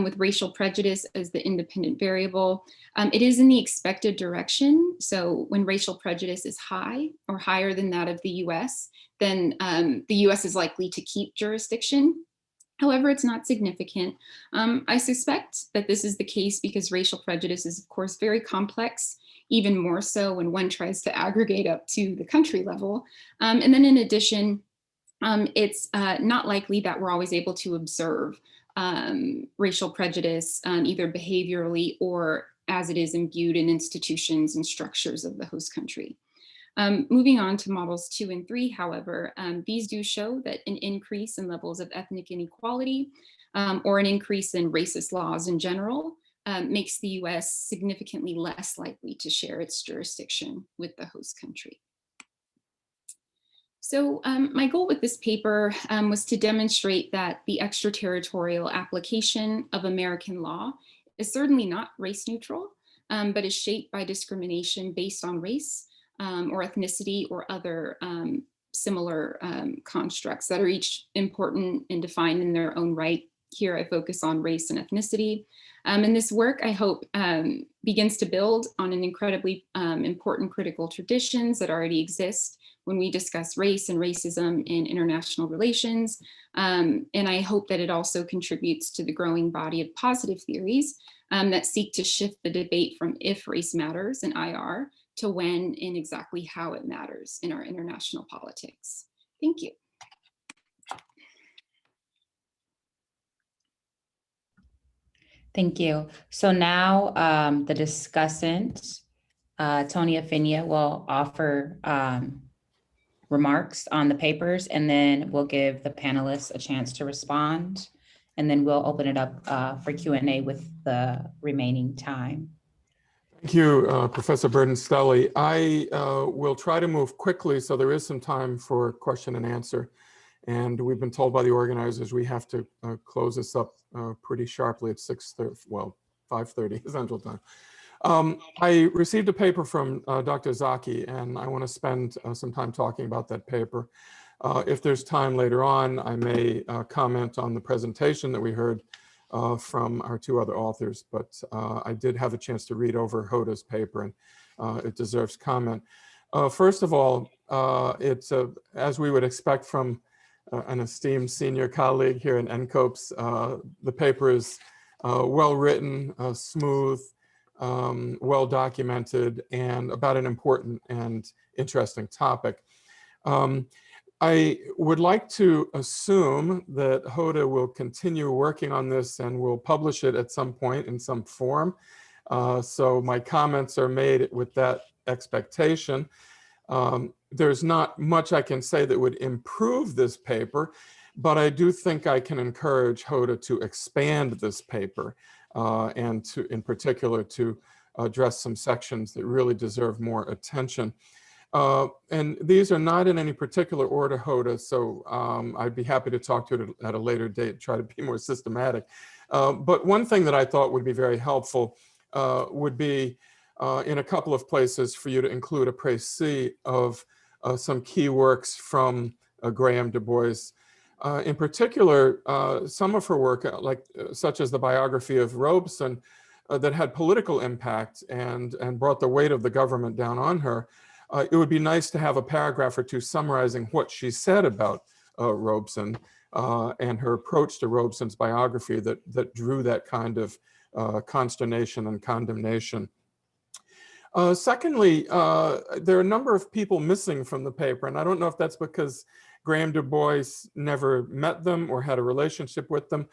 with racial prejudice as the independent variable, it is in the expected direction. So when racial prejudice is high or higher than that of the US, then the US is likely to keep jurisdiction. However, it's not significant. I suspect that this is the case because racial prejudice is, of course, very complex, even more so when one tries to aggregate up to the country level. And then in addition, it's not likely that we're always able to observe racial prejudice either behaviorally or as it is imbued in institutions and structures of the host country. Moving on to models 2 and 3, however, these do show that an increase in levels of ethnic inequality or an increase in racist laws in general makes the US significantly less likely to share its jurisdiction with the host country. So my goal with this paper was to demonstrate that the extraterritorial application of American law is certainly not race neutral, but is shaped by discrimination based on race or ethnicity or other similar constructs that are each important and defined in their own right. Here I focus on race and ethnicity. And this work, I hope, begins to build on an incredibly important critical traditions that already exist when we discuss race and racism in international relations. And I hope that it also contributes to the growing body of positive theories that seek to shift the debate from if race matters in IR to when and exactly how it matters in our international politics. Thank you. Thank you. So now the discussant, Tony Afinia, will offer remarks on the papers, and then we'll give the panelists a chance to respond, and then we'll open it up for Q&A with the remaining time. Thank you, Professor Burden-Stelly. I will try to move quickly so there is some time for question and answer. And we've been told by the organizers we have to close this up pretty sharply at 6:30, well, 5:30 Central Time. I received a paper from Dr. Zaki, and I want to spend some time talking about that paper. If there's time later on, I may comment on the presentation that we heard from our 2 other authors, but I did have a chance to read over Hoda's paper, and it deserves comment. First of all, it's as we would expect from an esteemed senior colleague here in NCOBPS, the paper is well written, smooth, well documented, and about an important and interesting topic. I would like to assume that Hoda will continue working on this and will publish it at some point in some form. So my comments are made with that expectation. There's not much I can say that would improve this paper, But I do think I can encourage Hoda to expand this paper and to, in particular, to address some sections that really deserve more attention. And these are not in any particular order, Hoda, so I'd be happy to talk to you at a later date, try to be more systematic. But one thing that I thought would be very helpful would be in a couple of places for you to include a précis of some key works from Graham Du Bois. In particular, some of her work, such as the biography of Robeson, that had political impact and brought the weight of the government down on her. It would be nice to have a paragraph or two summarizing what she said about Robeson and her approach to Robeson's biography that drew that kind of consternation and condemnation. Secondly, there are a number of people missing from the paper, and I don't know if that's because Graham Du Bois never met them or had a relationship with them,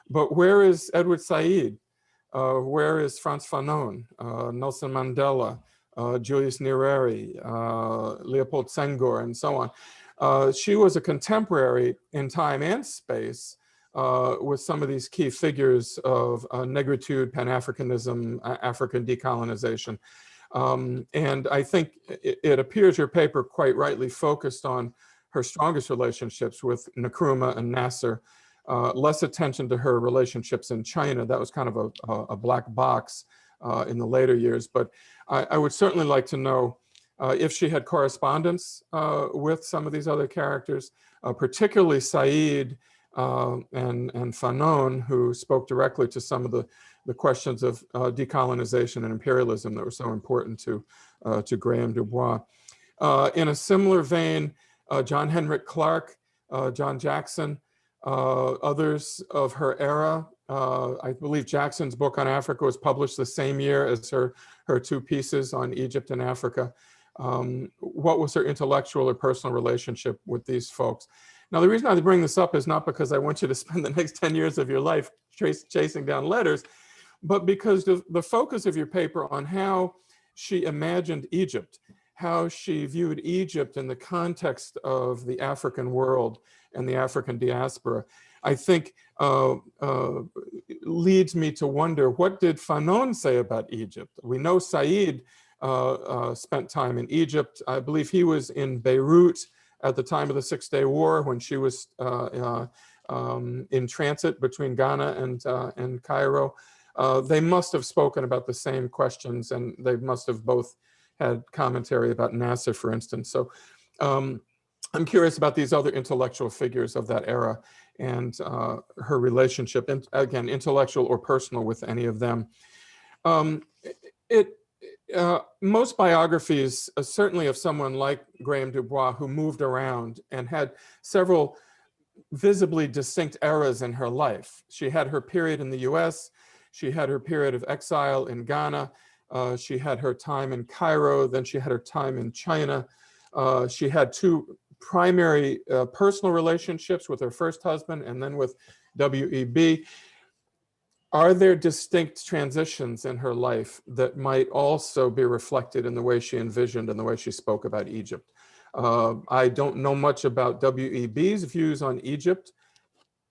but where is Edward Said? Where is Frantz Fanon, Nelson Mandela, Julius Nyerere, Leopold Senghor, and so on? She was a contemporary in time and space with some of these key figures of negritude, Pan-Africanism, African decolonization. And I think it appears your paper quite rightly focused on her strongest relationships with Nkrumah and Nasser, less attention to her relationships in China. That was kind of a black box in the later years. But I would certainly like to know if she had correspondence with some of these other characters, particularly Said and Fanon, who spoke directly to some of the questions of decolonization and imperialism that were so important to Graham Du Bois. In a similar vein, John Henrik Clarke, John Jackson, others of her era. I believe Jackson's book on Africa was published the same year as her two pieces on Egypt and Africa. What was her intellectual or personal relationship with these folks? Now, the reason I bring this up is not because I want you to spend the next 10 years of your life chasing down letters, but because the focus of your paper on how she imagined Egypt, how she viewed Egypt in the context of the African world and the African diaspora, I think leads me to wonder, what did Fanon say about Egypt? We know Said spent time in Egypt. I believe he was in Beirut at the time of the Six-Day War when she was in transit between Ghana and Cairo. They must have spoken about the same questions, and they must have both had commentary about Nasser, for instance. So I'm curious about these other intellectual figures of that era and her relationship, and again, intellectual or personal, with any of them. Most biographies, certainly of someone like Graham Du Bois, who moved around and had several visibly distinct eras in her life. She had her period in the US, she had her period of exile in Ghana, she had her time in Cairo, then she had her time in China. She had two primary personal relationships with her first husband and then with W.E.B. Are there distinct transitions in her life that might also be reflected in the way she envisioned and the way she spoke about Egypt? I don't know much about W.E.B.'s views on Egypt.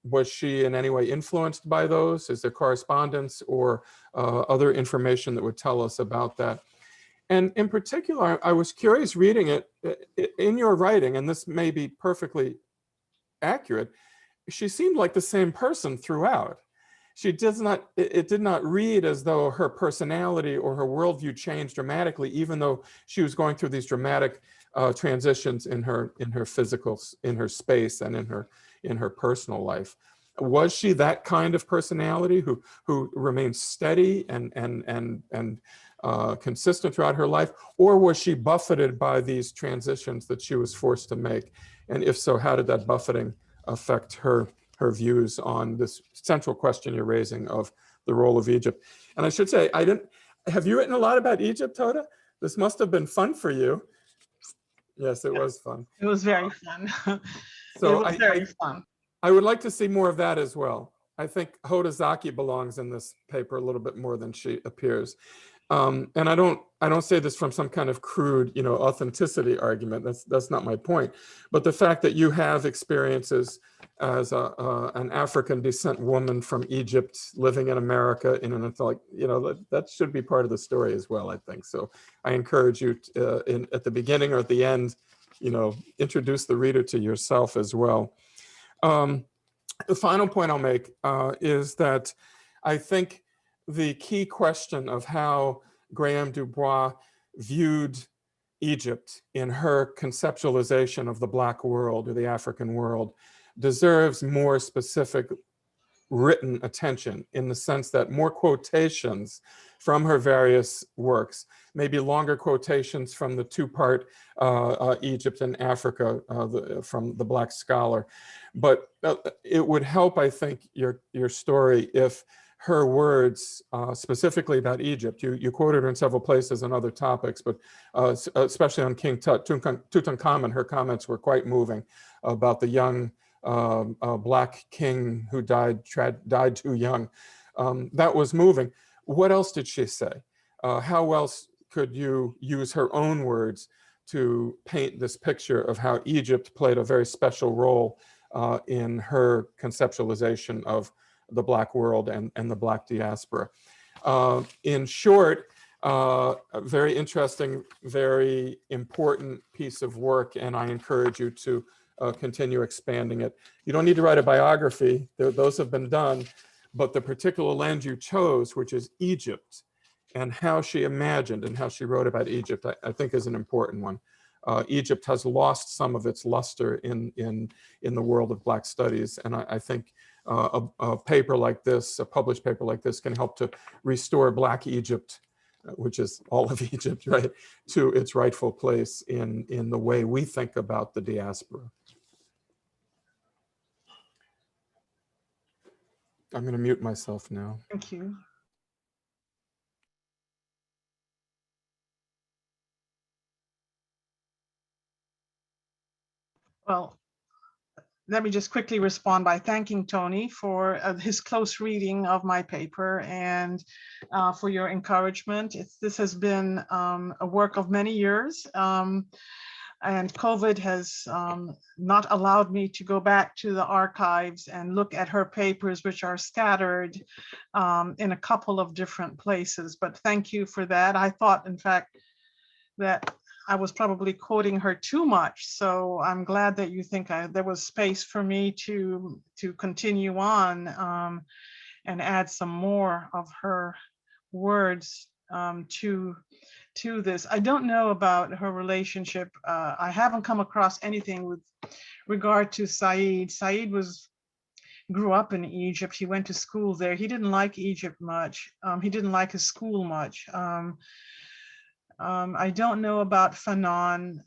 Was she in any way influenced by those? Is there correspondence or other information that would tell us about that? And in particular, I was curious reading it in your writing, and this may be perfectly accurate, she seemed like the same person throughout. It did not read as though her personality or her worldview changed dramatically, even though she was going through these dramatic transitions in her physical, in her space, and in her personal life. Was she that kind of personality who remained steady and consistent throughout her life, or was she buffeted by these transitions that she was forced to make? And if so, how did that buffeting affect her views on this central question you're raising of the role of Egypt? And I should say, have you written a lot about Egypt, Hoda? This must have been fun for you. Yes, it was fun. It was very fun. So it was very fun. I would like to see more of that as well. I think Hoda Zaki belongs in this paper a little bit more than she appears. And I don't say this from some kind of crude, authenticity argument. That's not my point. But the fact that you have experiences as an African descent woman from Egypt living in America in an like, that should be part of the story as well, I think. So I encourage you at the beginning or at the end, introduce the reader to yourself as well. The final point I'll make is that I think the key question of how Graham Du Bois viewed Egypt in her conceptualization of the Black world or the African world deserves more specific written attention, in the sense that more quotations from her various works, maybe longer quotations from the two-part Egypt and Africa from the Black scholar. But it would help, I think, your story if her words specifically about Egypt, you quoted her in several places on other topics, but especially on King Tutankhamun, her comments were quite moving about the young Black king who died too young. That was moving. What else did she say? How else could you use her own words to paint this picture of how Egypt played a very special role in her conceptualization of the Black world and the Black diaspora? In short, a very interesting, very important piece of work, and I encourage you to continue expanding it. You don't need to write a biography, those have been done, but the particular lens you chose, which is Egypt, and how she imagined and how she wrote about Egypt, I think is an important one. Egypt has lost some of its luster in the world of Black studies, and I think a paper like this, a published paper like this, can help to restore Black Egypt, which is all of Egypt, right, to its rightful place in the way we think about the diaspora. I'm going to mute myself now. Thank you. Well, let me just quickly respond by thanking Tony for his close reading of my paper and for your encouragement. This has been a work of many years, and COVID has not allowed me to go back to the archives and look at her papers, which are scattered in a couple of different places. But thank you for that. I thought, in fact, that I was probably quoting her too much. So I'm glad that you think there was space for me to continue on and add some more of her words to this. I don't know about her relationship. I haven't come across anything with regard to Said. Said grew up in Egypt. He went to school there. He didn't like Egypt much. He didn't like his school much. I don't know about Fanon.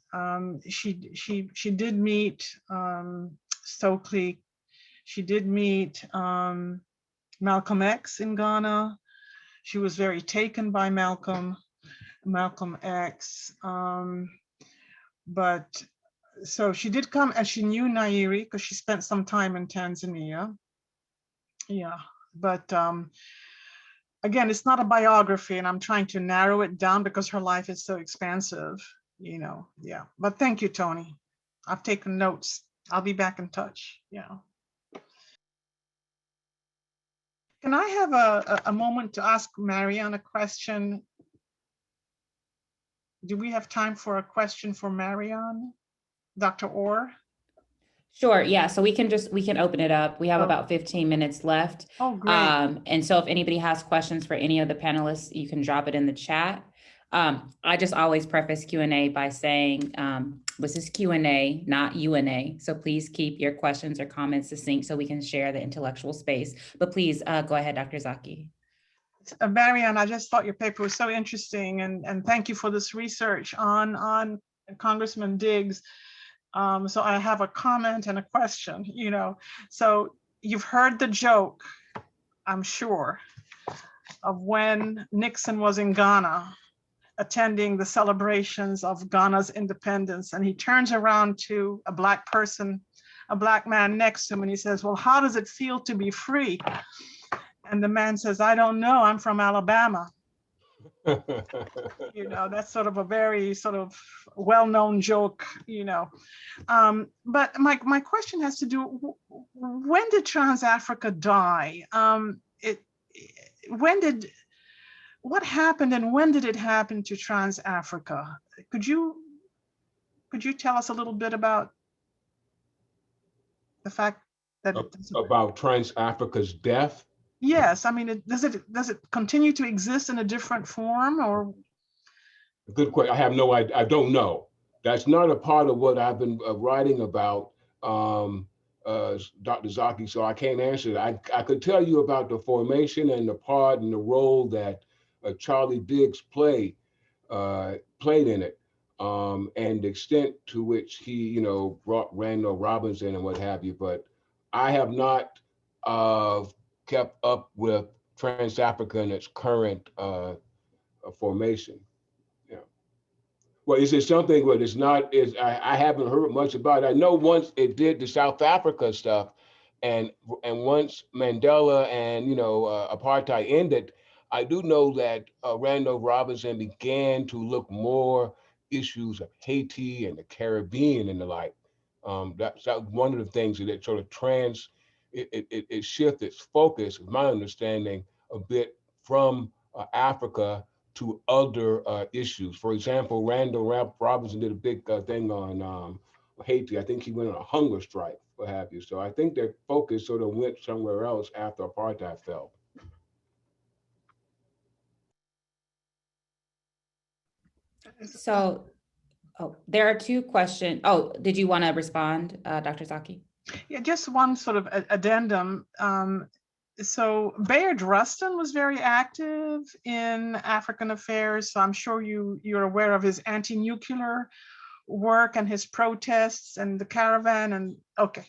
She did meet Stokely. She did meet Malcolm X in Ghana. She was very taken by Malcolm X. But so she did come, and she knew Nairi because she spent some time in Tanzania. Yeah, but again, it's not a biography, and I'm trying to narrow it down because her life is so expansive, yeah. But thank you, Tony. I've taken notes. I'll be back in touch, yeah. Can I have a moment to ask Marion a question? Do we have time for a question for Marion, Dr. Orr? Sure, yeah, so we can open it up. We have Oh. about 15 minutes left. Oh, great. And so if anybody has questions for any of the panelists, you can drop it in the chat. I just always preface Q&A by saying, this is Q&A, not UNA. So please keep your questions or comments succinct so we can share the intellectual space. But please go ahead, Dr. Zaki. Marion, I just thought your paper was so interesting, and thank you for this research on Congressman Diggs. So I have a comment and a question, So you've heard the joke, I'm sure, of when Nixon was in Ghana attending the celebrations of Ghana's independence, and he turns around to a Black person, a Black man next to him, and he says, well, how does it feel to be free? And the man says, I don't know, I'm from Alabama. You know, that's sort of a very sort of well-known joke, you know. But my question has to do, when did Trans-Africa die? What happened and when did it happen to Trans-Africa? Could you tell us a little bit about the fact that it doesn't? About Trans-Africa's death? Yes, I mean, does it continue to exist in a different form, or? Good question. I have no idea. I don't know. That's not a part of what I've been writing about, Dr. Zaki, so I can't answer that. I could tell you about the formation and the part and the role that Charlie Diggs played in it, and the extent to which he, you know, brought Randall Robinson and what have you. But I have not kept up with Trans-Africa in its current formation. Well, is it something where it's not, I haven't heard much about it. I know once it did the South Africa stuff, and once Mandela and, you know, apartheid ended, I do know that Randall Robinson began to look more issues of Haiti and the Caribbean and the like. That's one of the things that it sort of it shifted its focus, my understanding, a bit from Africa to other issues. For example, Randall Robinson did a big thing on Haiti. I think he went on a hunger strike, what have you. So I think their focus sort of went somewhere else after apartheid fell. So, there are two questions. Oh, did you want to respond, Dr. Zaki? Yeah, just one sort of addendum. So Bayard Rustin was very active in African affairs. So I'm sure you're aware of his anti-nuclear work and his protests and the caravan and okay.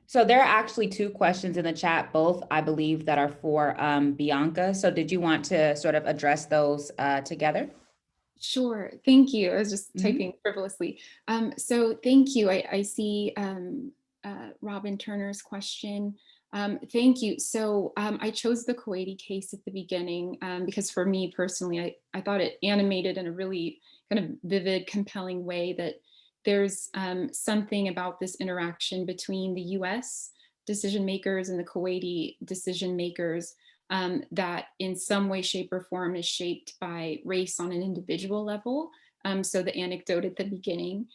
So there are actually two questions in the chat, both I believe that are for Bianca. So did you want to sort of address those together? Sure, thank you. I was just typing frivolously. So thank you. I see Robin Turner's question. Thank you. So I chose the Kuwaiti case at the beginning because for me personally, I thought it animated in a really kind of vivid, compelling way that there's something about this interaction between the US decision makers and the Kuwaiti decision makers that in some way, shape, or form is shaped by race on an individual level. So the anecdote at the beginning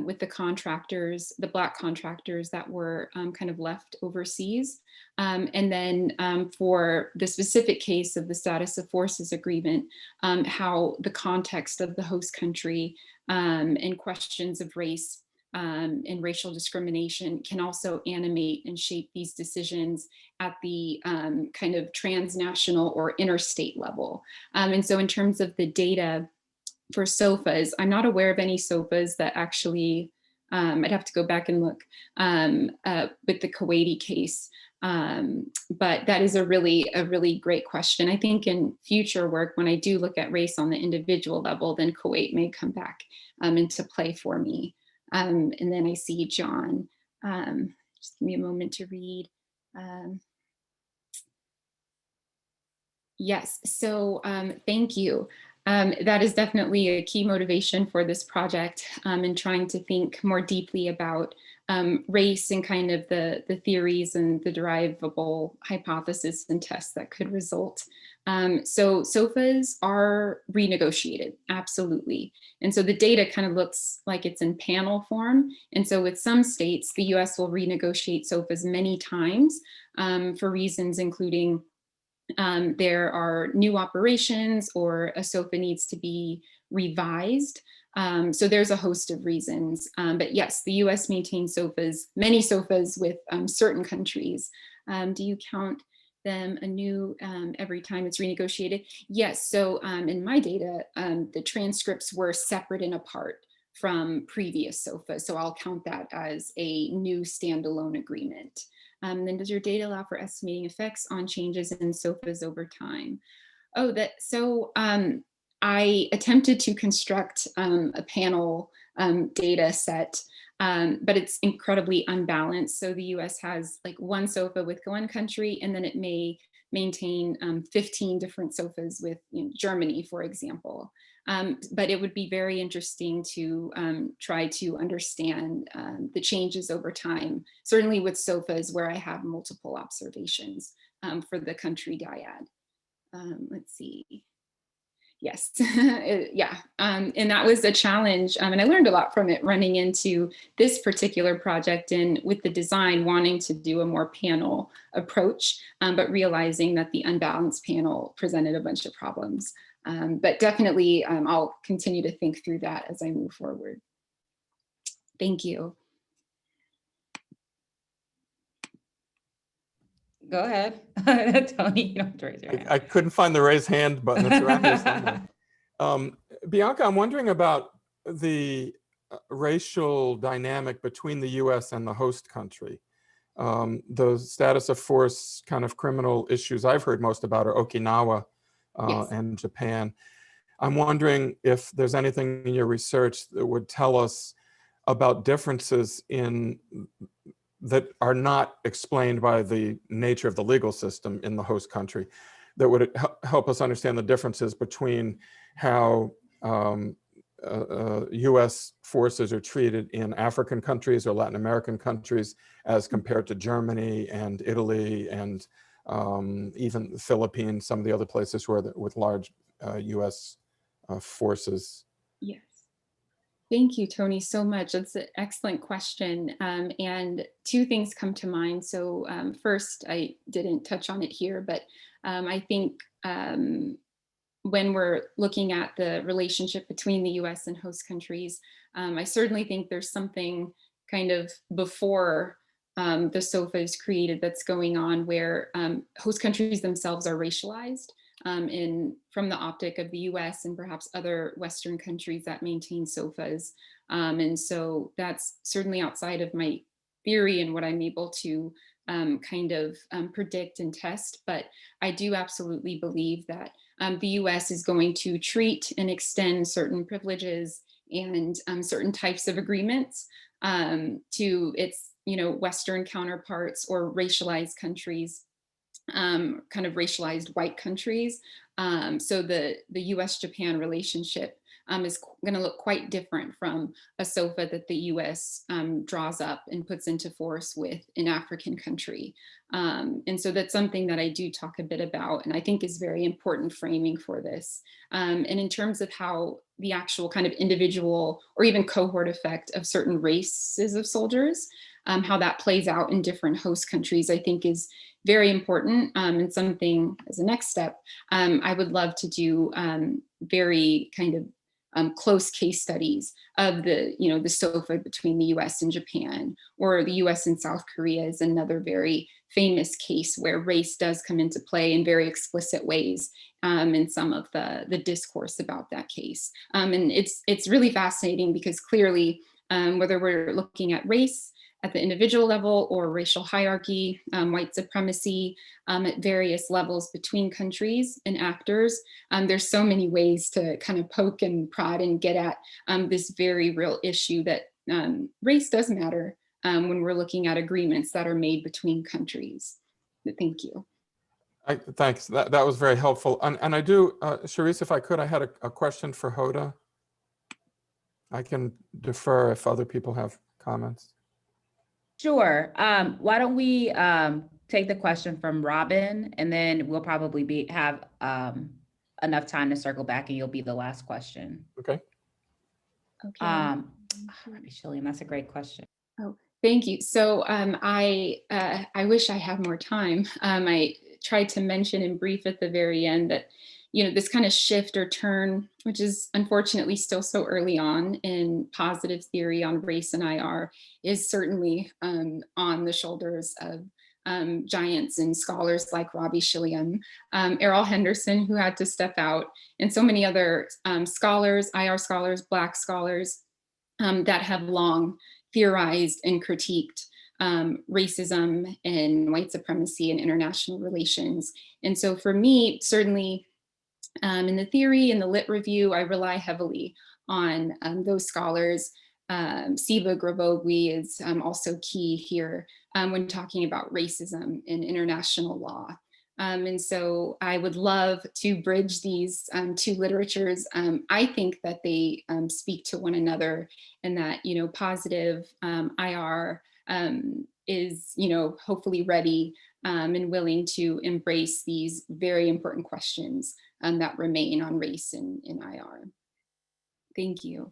with the contractors, the Black contractors that were kind of left overseas. And then for the specific case of the status of forces agreement, how the context of the host country and questions of race and racial discrimination can also animate and shape these decisions at the kind of transnational or interstate level. And so in terms of the data for SOFAs, I'm not aware of any SOFAs that actually, I'd have to go back and look with the Kuwaiti case. But that is a really great question. I think in future work, when I do look at race on the individual level, then Kuwait may come back into play for me. And then I see John. Just give me a moment to read. Yes, so thank you. That is definitely a key motivation for this project and trying to think more deeply about race and kind of the theories and the derivable hypothesis and tests that could result. So SOFAs are renegotiated, absolutely. And so the data kind of looks like it's in panel form. And so with some states, the US will renegotiate SOFAs many times for reasons including there are new operations or a SOFA needs to be revised. So there's a host of reasons. But yes, the US maintains SOFAs, many SOFAs with certain countries. Do you count them anew every time it's renegotiated? Yes, so in my data, the transcripts were separate and apart from previous SOFA. So I'll count that as a new standalone agreement. Then does your data allow for estimating effects on changes in SOFAs over time? Oh, so I attempted to construct a panel data set, but it's incredibly unbalanced. So the US has like one SOFA with one country, and then it may maintain 15 different sofas with Germany, for example. But it would be very interesting to try to understand the changes over time, certainly with sofas where I have multiple observations for the country dyad. Let's see. Yes, yeah, and that was a challenge, and I learned a lot from it running into this particular project and with the design wanting to do a more panel approach, but realizing that the unbalanced panel presented a bunch of problems. But definitely I'll continue to think through that as I move forward. Thank you. Go ahead, Tony, you don't have to raise your hand. I couldn't find the raise hand button. It's around here somewhere. Bianca, I'm wondering about the racial dynamic between the US and the host country. The status of force kind of criminal issues I've heard most about are Okinawa Yes. and Japan. I'm wondering if there's anything in your research that would tell us about differences that are not explained by the nature of the legal system in the host country, that would help us understand the differences between how US forces are treated in African countries or Latin American countries as compared to Germany and Italy and even the Philippines, some of the other places where with large US forces. Yes. Thank you, Tony, so much. That's an excellent question. And two things come to mind. So first, I didn't touch on it here, but I think when we're looking at the relationship between the US and host countries, I certainly think there's something kind of before the SOFA is created that's going on where host countries themselves are racialized. From the optic of the US and perhaps other Western countries that maintain SOFAs. And so that's certainly outside of my theory and what I'm able to kind of predict and test. But I do absolutely believe that the US is going to treat and extend certain privileges and certain types of agreements to its Western counterparts or racialized countries. Kind of racialized white countries. So the US-Japan relationship is going to look quite different from a SOFA that the US draws up and puts into force with an African country. And so that's something that I do talk a bit about and I think is very important framing for this. And in terms of how the actual kind of individual or even cohort effect of certain races of soldiers, how that plays out in different host countries, I think is very important and something as a next step, I would love to do very kind of close case studies of the SOFA between the US and Japan, or the US and South Korea is another very famous case where race does come into play in very explicit ways in some of the discourse about that case. And it's really fascinating because clearly, whether we're looking at race at the individual level or racial hierarchy, white supremacy at various levels between countries and actors. There's so many ways to kind of poke and prod and get at this very real issue that race does matter when we're looking at agreements that are made between countries. But thank you. Thanks, that was very helpful. And I do, Charisse, if I could, I had a question for Hoda. I can defer if other people have comments. Sure. Why don't we take the question from Robin, and then we'll probably have enough time to circle back, and you'll be the last question. Okay. Okay. Robbie Shilliam, that's a great question. Oh, thank you. So I wish I had more time. I tried to mention in brief at the very end that this kind of shift or turn, which is unfortunately still so early on in positive theory on race and IR, is certainly on the shoulders of giants and scholars like Robbie Shilliam, Errol Henderson, who had to step out, and so many other scholars, IR scholars, Black scholars that have long theorized and critiqued racism and white supremacy and international relations. And so for me, certainly, in the theory and the lit review, I rely heavily on those scholars. Siva Gravogui is also key here when talking about racism in international law. And so I would love to bridge these two literatures. I think that they speak to one another, and that, positive IR is, hopefully ready and willing to embrace these very important questions that remain on race in IR. Thank you.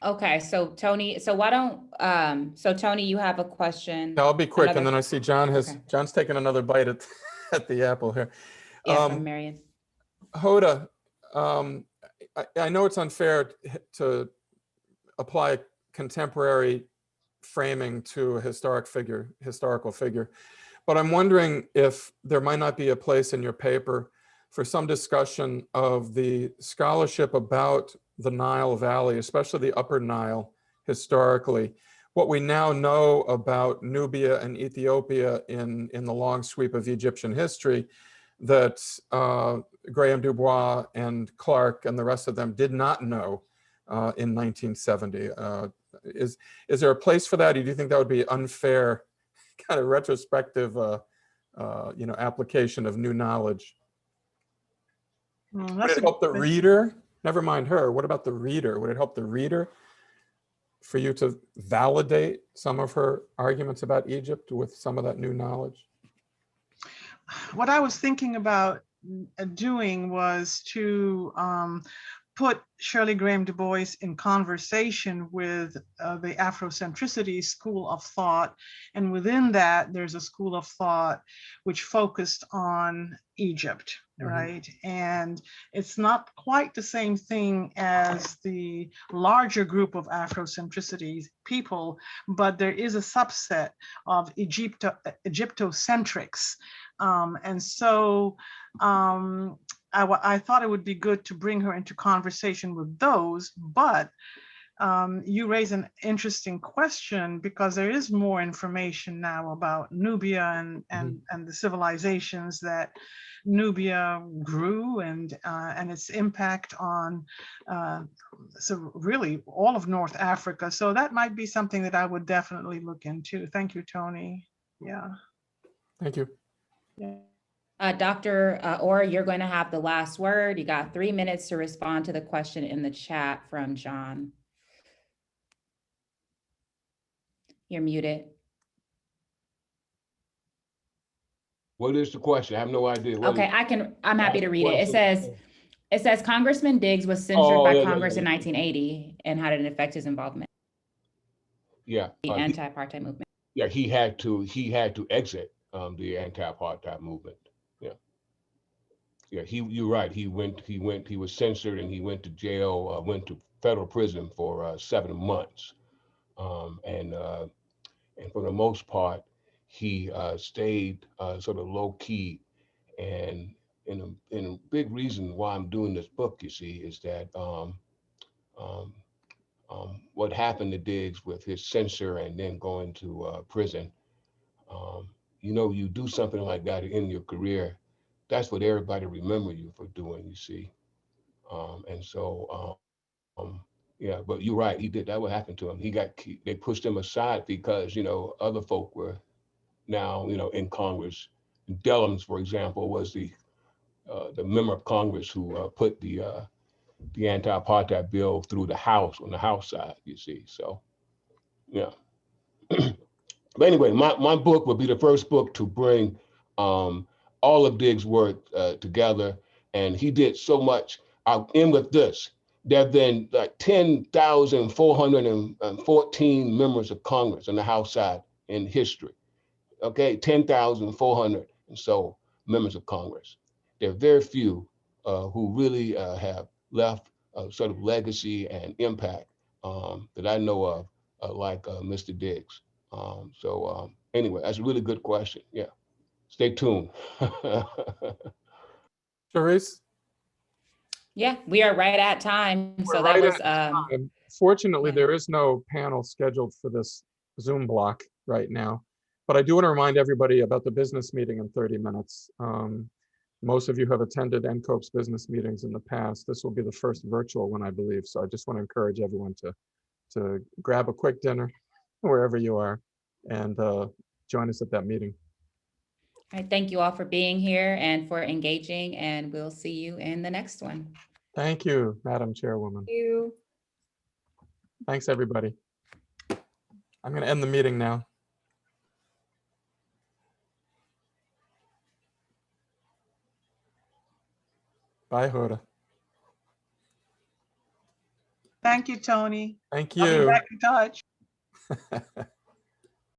Okay, so Tony, Tony, you have a question? I'll be quick, and Another- then I see John's taking another bite at the apple here. Yeah, from Marion. Hoda, I know it's unfair to apply contemporary framing to a historical figure, but I'm wondering if there might not be a place in your paper for some discussion of the scholarship about the Nile Valley, especially the Upper Nile, historically. What we now know about Nubia and Ethiopia in the long sweep of Egyptian history that Graham Du Bois and Clark and the rest of them did not know in 1970. Is there a place for that? Or do you think that would be unfair, kind of retrospective, application of new knowledge? Would it help the reader? Never mind her. What about the reader? Would it help the reader for you to validate some of her arguments about Egypt with some of that new knowledge? What I was thinking about doing was to put Shirley Graham Du Bois in conversation with the Afrocentricity school of thought. And within that, there's a school of thought which focused on Egypt, right? And it's not quite the same thing as the larger group of Afrocentricity people, but there is a subset of Egyptocentrics. And so I thought it would be good to bring her into conversation with those, but you raise an interesting question, because there is more information now about Nubia and the civilizations that Nubia grew and its impact on so really all of North Africa. So that might be something that I would definitely look into. Thank you, Tony. Yeah. Thank you. Yeah. Dr. Orr, you're going to have the last word. You got 3 minutes to respond to the question in the chat from John. You're muted. What is the question? I have no idea. Okay, I'm happy to read it. It says Congressman Diggs was censured by Congress in 1980, and how did it affect his involvement? Yeah. The anti-apartheid movement. Yeah, he had to exit the anti-apartheid movement. Yeah, you're right. He was censored, and he went to jail, went to federal prison for 7 months. And for the most part, he stayed sort of low key. And a big reason why I'm doing this book, you see, is that what happened to Diggs with his censure and then going to prison. You do something like that in your career, that's what everybody remember you for doing, you see. Yeah, but you're right, he did, that what happened to him. They pushed him aside because, other folk were now, in Congress. Dellums, for example, was the member of Congress who put the anti-apartheid bill through the House, on the House side, you see, so, yeah. But anyway, my book would be the first book to bring all of Diggs' work together, and he did so much. I'll end with this. There have been like 10,414 members of Congress on the House side in history. Okay, 10,400 and so members of Congress. There are very few who really have left a sort of legacy and impact that I know of, like Mr. Diggs. Anyway, that's a really good question. Yeah, stay tuned. Charisse? Yeah, we are right at time. So that was Fortunately, there is no panel scheduled for this Zoom block right now, but I do want to remind everybody about the business meeting in 30 minutes. Most of you have attended NCOBPS business meetings in the past. This will be the first virtual one, I believe. So I just want to encourage everyone to to grab a quick dinner wherever you are and join us at that meeting. I thank you all for being here and for engaging, and we'll see you in the next one. Thank you, Madam Chairwoman. Thank you. Thanks, everybody. I'm going to end the meeting now. Bye, Hoda. Thank you, Tony. Thank I'll be you. back in touch.